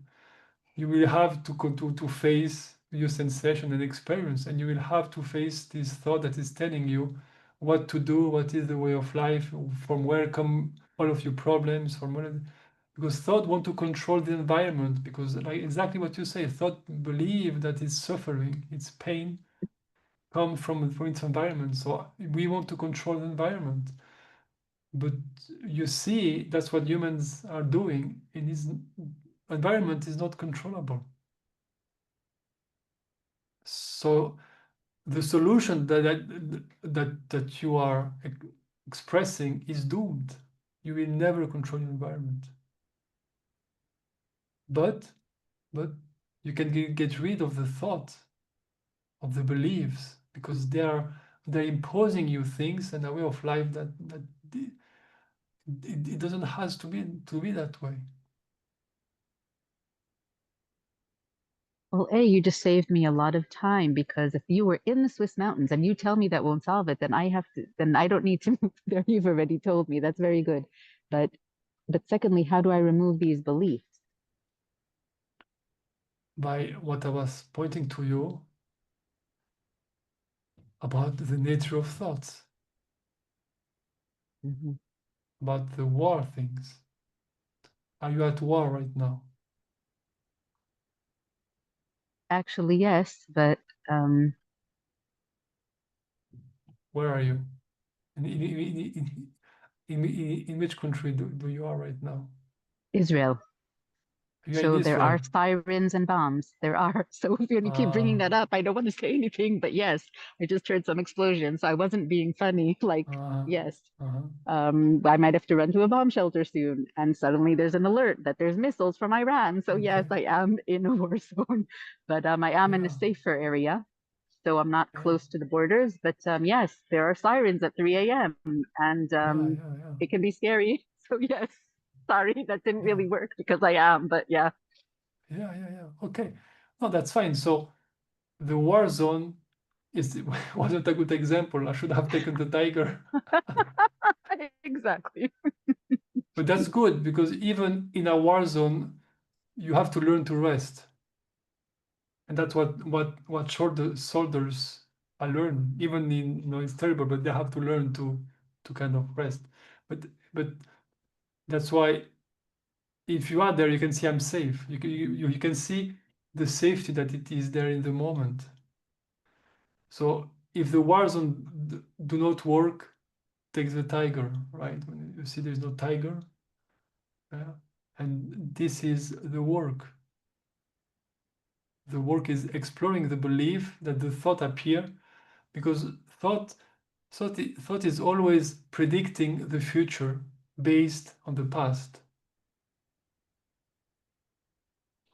you will have to face your sensation and experience, and you will have to face this thought that is telling you what to do, what is the way of life, from where come all of your problems, because thought want to control the environment, because like exactly what you say, thought believe that its suffering, its pain come from its environment. So we want to control the environment. But you see, that's what humans are doing, and his environment is not controllable. So the solution that you are expressing is doomed. You will never control your environment. But you can get rid of the thought, of the beliefs, because they're imposing you things and a way of life that it doesn't has to be that way. Well, you just saved me a lot of time, because if you were in the Swiss mountains and you tell me that won't solve it, then I don't need to move there. You've already told me. That's very good. But secondly, how do I remove these beliefs? By what I was pointing to you about the nature of thoughts, about the war things. Are you at war right now? Actually, yes, but Where are you? In which country do you are right now? Israel. You're So in there are Israel. sirens and bombs. There are. So if you keep bringing that up, I don't want to say anything, but yes, I just heard some explosions. So I wasn't being funny. Like, yes. I might have to run to a bomb shelter soon, and suddenly there's an alert that there's missiles from Iran. So yes, I am in a war zone, but I am in a safer area, so I'm not close to the borders. But yes, there are sirens at 3 a.m. and it can be scary. So yes, sorry, that didn't really work because I am, but yeah. Yeah. Okay. No, that's fine. So the war zone wasn't a good example. I should have taken the tiger. Exactly. But that's good, because even in a war zone, you have to learn to rest. And that's what soldiers are learn. Even in, it's terrible, but they have to learn to kind of rest. But that's why if you are there, you can see I'm safe. You can see the safety that it is there in the moment. So if the war zone do not work, take the tiger, right? When you see there's no tiger, and this is the work. The work is exploring the belief that the thought appear, because thought is always predicting the future based on the past,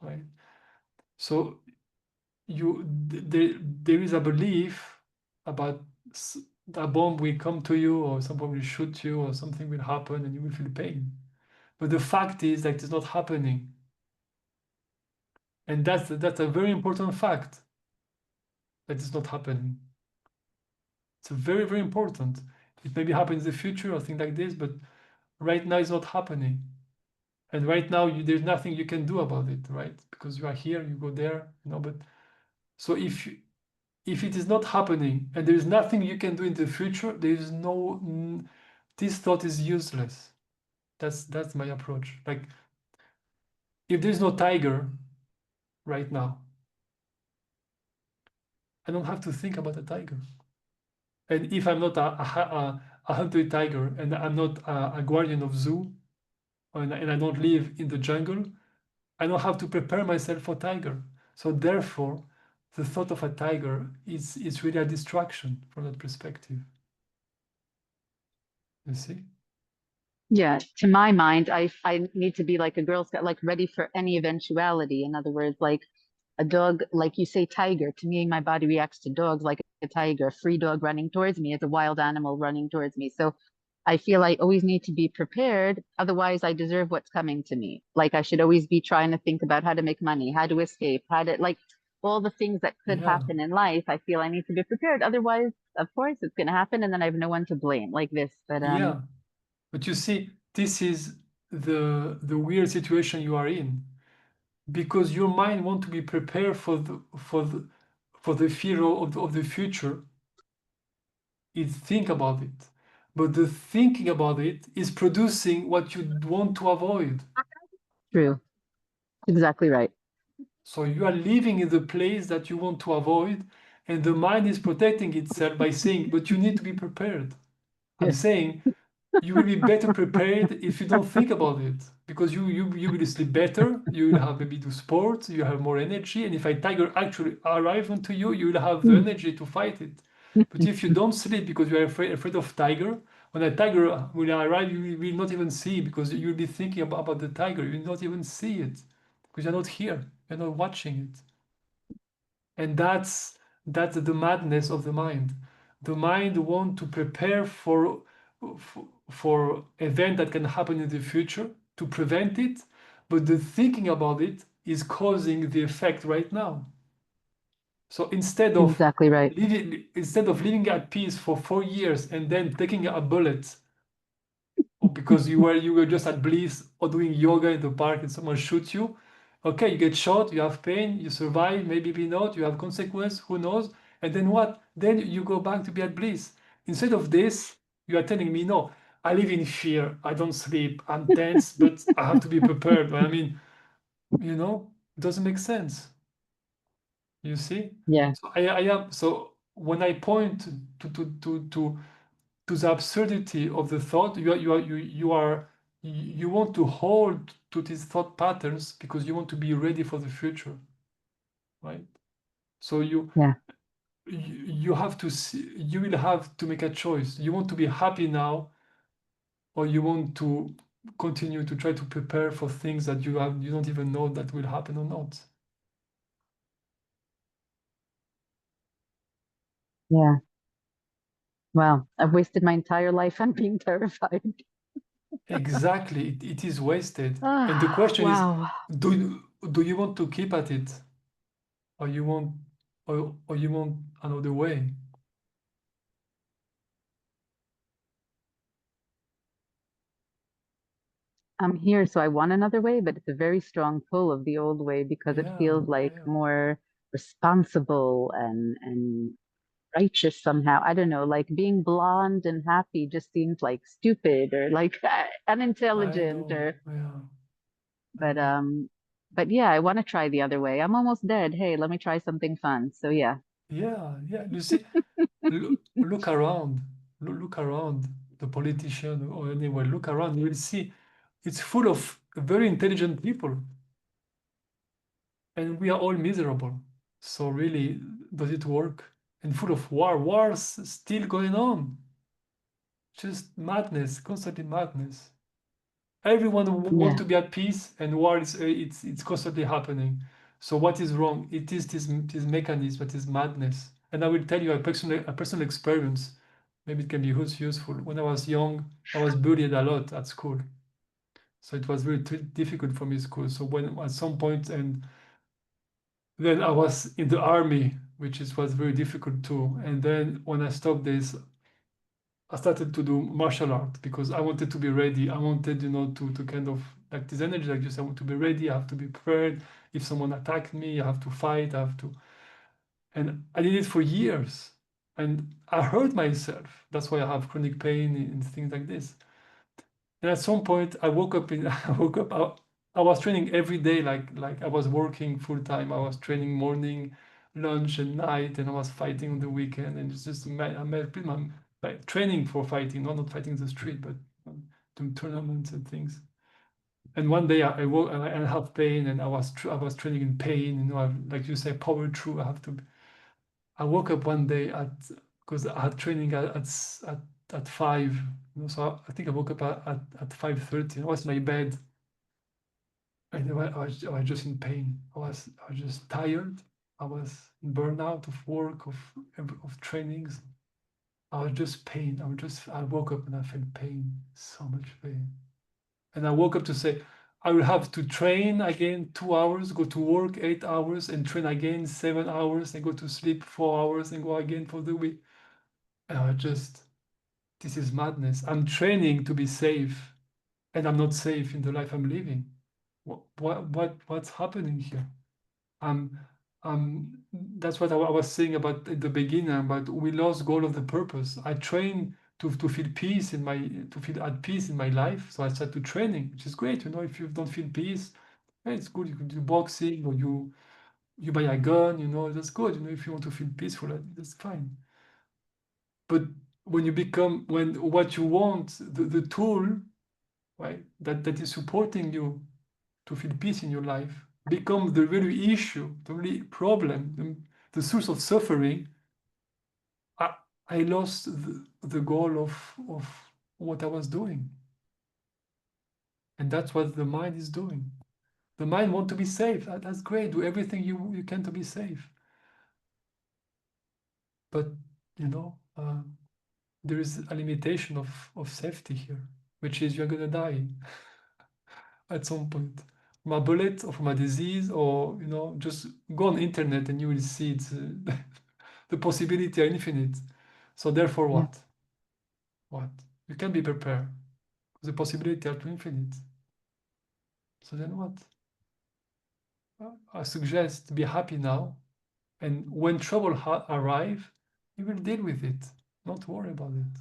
right? So there is a belief about a bomb will come to you, or someone will shoot you, or something will happen and you will feel pain. But the fact is that it's not happening. And that's a very important fact, that it's not happening. It's very, very important. It maybe happen in the future or things like this, but right now it's not happening. And right now there's nothing you can do about it, right? Because you are here, you go there, but so if it is not happening and there is nothing you can do in the future, there is no, this thought is useless. That's my approach. Like, if there's no tiger right now, I don't have to think about a tiger. And if I'm not a hunter tiger and I'm not a guardian of zoo, and I don't live in the jungle, I don't have to prepare myself for tiger. So therefore, the thought of a tiger is really a distraction from that perspective. You see? Yeah, to my mind, I need to be like a Girl Scout, like ready for any eventuality. In other words, like a dog, like you say, tiger. To me, my body reacts to dogs like a tiger. A free dog running towards me is a wild animal running towards me. So I feel I always need to be prepared. Otherwise, I deserve what's coming to me. Like I should always be trying to think about how to make money, how to escape, how to like all the things that could Yeah. happen in life. I feel I need to be prepared. Otherwise, of course, it's going to happen, and then I have no one to blame, like this. But Yeah. But you see, this is the weird situation you are in, because your mind want to be prepared for the fear of the future. It think about it, but the thinking about it is producing what you want to avoid. true, exactly right. So you are living in the place that you want to avoid, and the mind is protecting itself by saying, but you need to be prepared. I'm saying you will be better prepared if you don't think about it, because you will sleep better, you will have maybe do sports, you have more energy, and if a tiger actually arrive onto you, you will have the energy to fight it. But if you don't sleep because you are afraid of tiger, when a tiger will arrive, you will not even see, because you will be thinking about the tiger. You will not even see it because you're not here, you're not watching it. And that's the madness of the mind. The mind want to prepare for event that can happen in the future to prevent it, but the thinking about it is causing the effect right now. So Exactly right. instead of living at peace for 4 years and then taking a bullet, or because you were just at bliss or doing yoga in the park and someone shoots you, okay, you get shot, you have pain, you survive, maybe not, you have consequence, who knows? And then what? Then you go back to be at bliss. Instead of this, you are telling me, no, I live in fear, I don't sleep, I'm tense, but I have to be prepared. I mean, it doesn't make sense. You see? Yeah. So I am so when I point to the absurdity of the thought, you want to hold to these thought patterns because you want to be ready for the future, right? So Yeah. you have to see, you will have to make a choice. You want to be happy now, or you want to continue to try to prepare for things that you don't even know that will happen or not. Yeah. Well, I've wasted my entire life on being terrified. Exactly, it is wasted. And the question is, Wow. do you want to keep at it, or you want another way? I'm here, so I want another way, but it's a very strong pull of the old way because it Yeah, feels like yeah. more responsible and righteous somehow. I don't know, like being blonde and happy just seems like stupid or like I unintelligent know. or Yeah, I but know. um but yeah, I want to try the other way. I'm almost dead. Hey, let me try something fun. So yeah. Yeah, yeah. You see, look around. Look around the politician or anywhere. Look around. You will see it's full of very intelligent people, and we are all miserable. So really, does it work? And full of wars still going on. Just madness, constantly madness. Everyone want Yeah. to be at peace, and war is it's constantly happening. So what is wrong? It is this mechanism, it is madness. And I will tell you a personal experience. Maybe it can be useful. When I was young, I was bullied a lot at school. So it was very difficult for me at school. So when at some point, and then I was in the army, which was very difficult too. And then when I stopped this, I started to do martial art because I wanted to be ready. I wanted, to kind of like this energy, like you said, I want to be ready. I have to be prepared. If someone attacked me, I have to fight. I have to, and I did it for years, and I hurt myself. That's why I have chronic pain and things like this. And at some point, I woke up I was training every day, like I was working full time. I was training morning, lunch, and night, and I was fighting on the weekend. And it's just I made my like, training for fighting, not fighting in the street, but doing tournaments and things. And one day I woke and I have pain, and I was training in pain. You know, like you say, power through. I woke up one day because I had training at 5. You know, so I think I woke up at 5:30. I was in my bed, and I was just in pain. I was just tired. I was in burnout of work, of trainings. I was just pain. I woke up and I felt pain, so much pain. And I woke up to say, I will have to train again 2 hours, go to work 8 hours, and train again 7 hours, and go to sleep 4 hours, and go again for the week. And I just, this is madness. I'm training to be safe, and I'm not safe in the life I'm living. What's happening here? Um, that's what I was saying about at the beginning, but we lost goal of the purpose. I train to feel peace to feel at peace in my life. So I started to training, which is great. You know, if you don't feel peace, it's good. You can do boxing or you buy a gun, you know, that's good. You know, if you want to feel peaceful, that's fine. But when what you want, the tool, right, that is supporting you to feel peace in your life becomes the real issue, the real problem, the source of suffering, I lost the goal of what I was doing. And that's what the mind is doing. The mind wants to be safe. That's great. Do everything you can to be safe. But, you know, there is a limitation of safety here, which is you're going to die at some point. From a bullet or from a disease, or, you know, just go on the internet and you will see it's, the possibility are infinite. So therefore Yeah. what? What? You can be prepared. The possibility are too infinite. So then what? I suggest be happy now, and when trouble arrive, you will deal with it. Don't worry about it.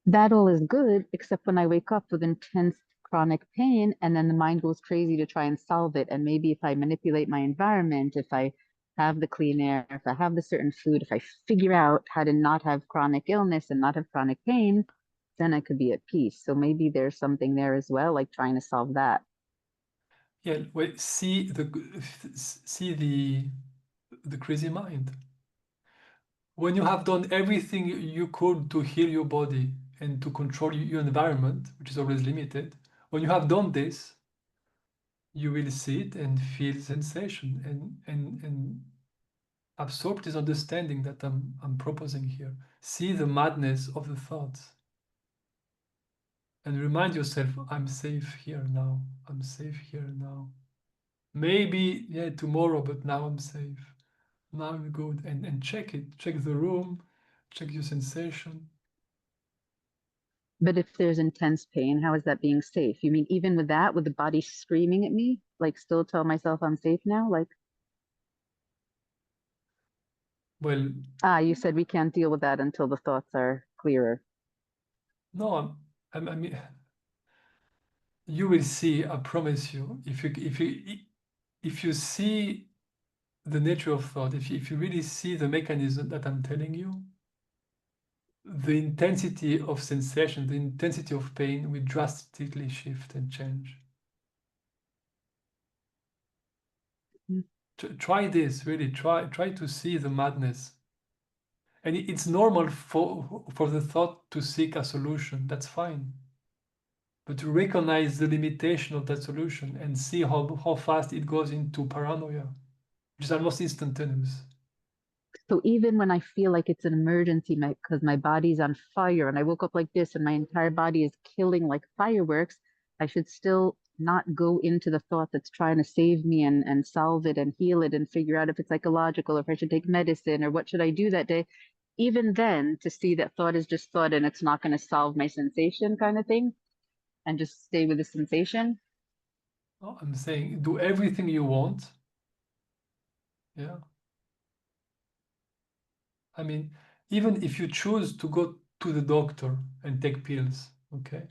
That all is good, except when I wake up with intense chronic pain and then the mind goes crazy to try and solve it. And maybe if I manipulate my environment, if I have the clean air, if I have the certain food, if I figure out how to not have chronic illness and not have chronic pain, then I could be at peace. So maybe there's something there as well, like trying to solve that. Yeah, well, see the crazy mind. When you have done everything you could to heal your body and to control your environment, which is always limited, when you have done this, you will see it and feel sensation and absorb this understanding that I'm proposing here. See the madness of the thoughts. And remind yourself, I'm safe here now. I'm safe here now. Maybe, yeah, tomorrow, but now I'm safe. Now I'm good. And check it. Check the room. Check your sensation. But if there's intense pain, how is that being safe? You mean even with that, with the body screaming at me, like still tell myself I'm safe now? Like, Well, you said we can't deal with that until the thoughts are clearer. no, I mean, you will see, I promise you, if you see the nature of thought, if you really see the mechanism that I'm telling you, the intensity of sensation, the intensity of pain will drastically shift and change. Mm. Try this, really. Try to see the madness. And it's normal for the thought to seek a solution. That's fine. But to recognize the limitation of that solution and see how fast it goes into paranoia, which is almost instantaneous. So even when I feel like it's an emergency, because my body's on fire and I woke up like this and my entire body is killing like fireworks, I should still not go into the thought that's trying to save me and solve it and heal it and figure out if it's psychological or if I should take medicine or what should I do that day. Even then, to see that thought is just thought and it's not going to solve my sensation kind of thing, and just stay with the sensation. Oh, I'm saying do everything you want. Yeah. I mean, even if you choose to go to the doctor and take pills, Okay,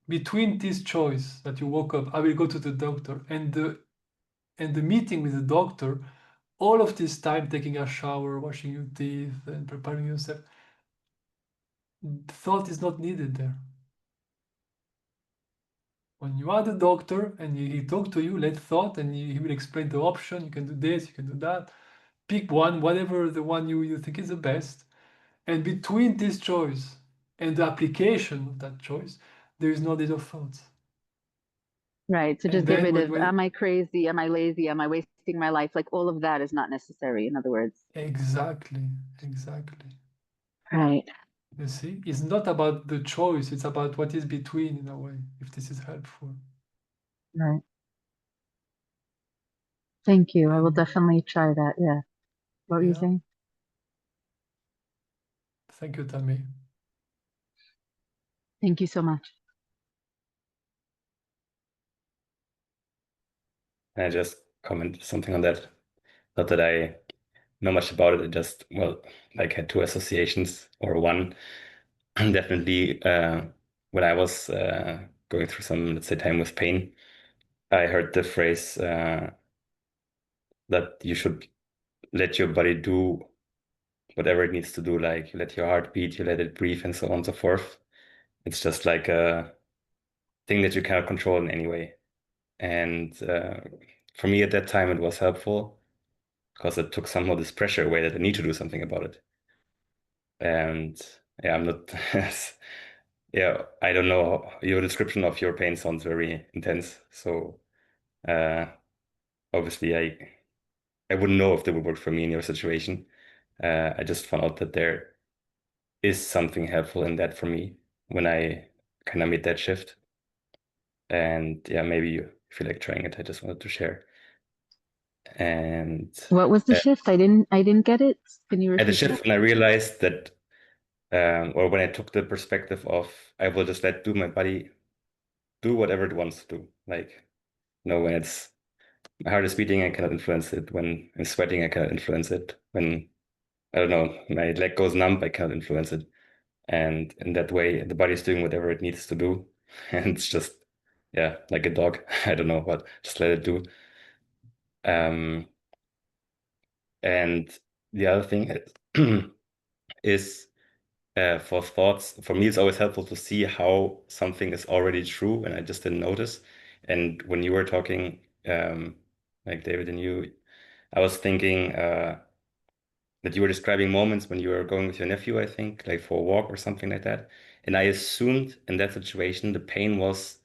between this choice that you woke up, I will go to the doctor, and the meeting with the doctor, all of this time taking a shower, washing your teeth, and preparing yourself, thought is not needed there. When you are the doctor and he talk to you, let thought, and he will explain the option. You can do this, you can do that. Pick one, whatever the one you think is the best. And between this choice and the application of that choice, there is no need of thoughts. Right. So And just get then rid of, when am I crazy? Am I lazy? Am I wasting my life? Like all of that is not necessary, in other words. exactly. Right. You see, it's not about the choice, it's about what is between, in a way, if this is helpful. Right. Thank you. I will And definitely try that. Yeah. What were you yeah, saying? thank you, Tammy. Thank you so much. Can I just comment something on that? Not that I know much about it. I just, well, like had two associations or one. Definitely, when I was going through some, let's say, time with pain, I heard the phrase that you should let your body do whatever it needs to do, like you let your heart beat, you let it breathe, and so on and so forth. It's just like a thing that you cannot control in any way. And for me at that time, it was helpful because it took somehow this pressure away that I need to do something about it. And yeah, I'm not, yeah, I don't know. Your description of your pain sounds very intense. So obviously, I wouldn't know if that would work for me in your situation. I just found out that there is something helpful in that for me when I kind of made that shift. And yeah, maybe you feel like trying it. I just wanted to share. And What was the shift? I didn't get it. Can you at the repeat shift, that? when I realized that, or when I took the perspective of, I will just let my body do whatever it wants to do. Like, when it's my heart is beating, I cannot influence it. When I'm sweating, I cannot influence it. When, I don't know, my leg goes numb, I cannot influence it. And in that way, the body's doing whatever it needs to do. And it's just, yeah, like a dog. I don't know, but just let it do. And the other thing is for thoughts, for me, it's always helpful to see how something is already true and I just didn't notice. And when you were talking, like David and you, I was thinking that you were describing moments when you were going with your nephew, I think, like for a walk or something like that. And I assumed in that situation, the pain was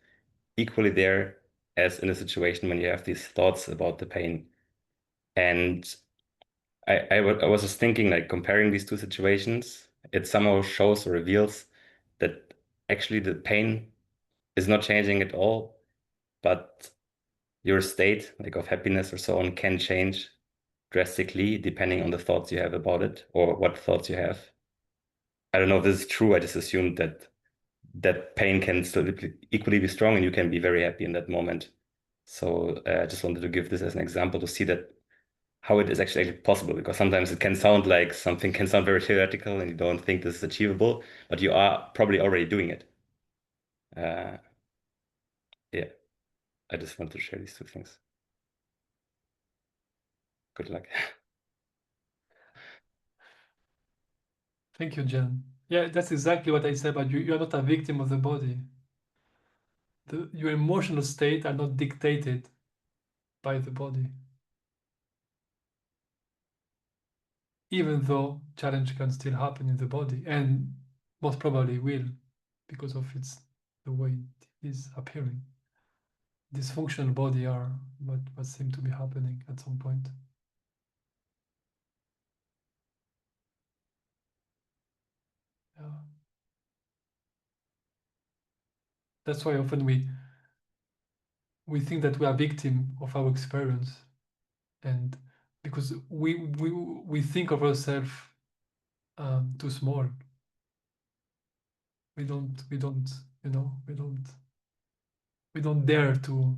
equally there as in a situation when you have these thoughts about the pain. And I was just thinking, like comparing these two situations, it somehow shows or reveals that actually the pain is not changing at all, but your state, like of happiness or so on, can change drastically depending on the thoughts you have about it or what thoughts you have. I don't know if this is true. I just assumed that pain can still equally be strong and you can be very happy in that moment. So I just wanted to give this as an example to see that how it is actually possible, because sometimes it can sound like something can sound very theoretical and you don't think this is achievable, but you are probably already doing it. Uh, yeah, I just want to share these two things. Good luck. Thank you, Jen. Yeah, that's exactly what I said about you. You are not a victim of the body. Your emotional state are not dictated by the body. Even though challenge can still happen in the body, and most probably will, because of the way it is appearing. Dysfunctional body are what seem to be happening at some point. Yeah. That's why often we think that we are victim of our experience, and because we think of ourselves too small. We don't we don't dare to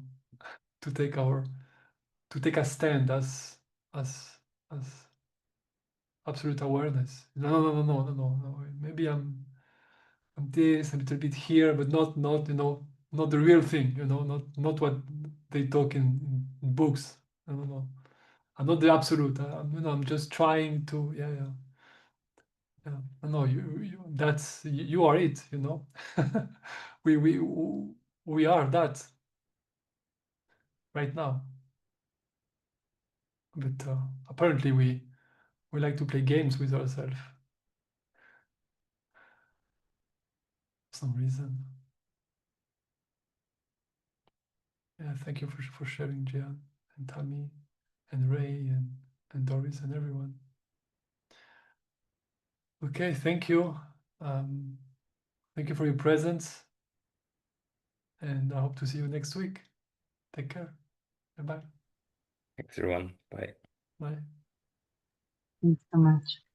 take a stand as as absolute awareness. No. Maybe I'm this, a little bit here, but not not the real thing, not what they talk in books. No. I'm not the absolute. I'm just trying to, yeah. No, that's you are it. We are that right now. But apparently we like to play games with ourselves for some reason. Yeah, thank you for sharing, Jian and Tammy and Ray and Doris and everyone. Okay, thank you. Thank you for your presence. And I hope to see you next week. Take care. Bye-bye. Thanks, everyone. Bye. Bye. Thanks so much.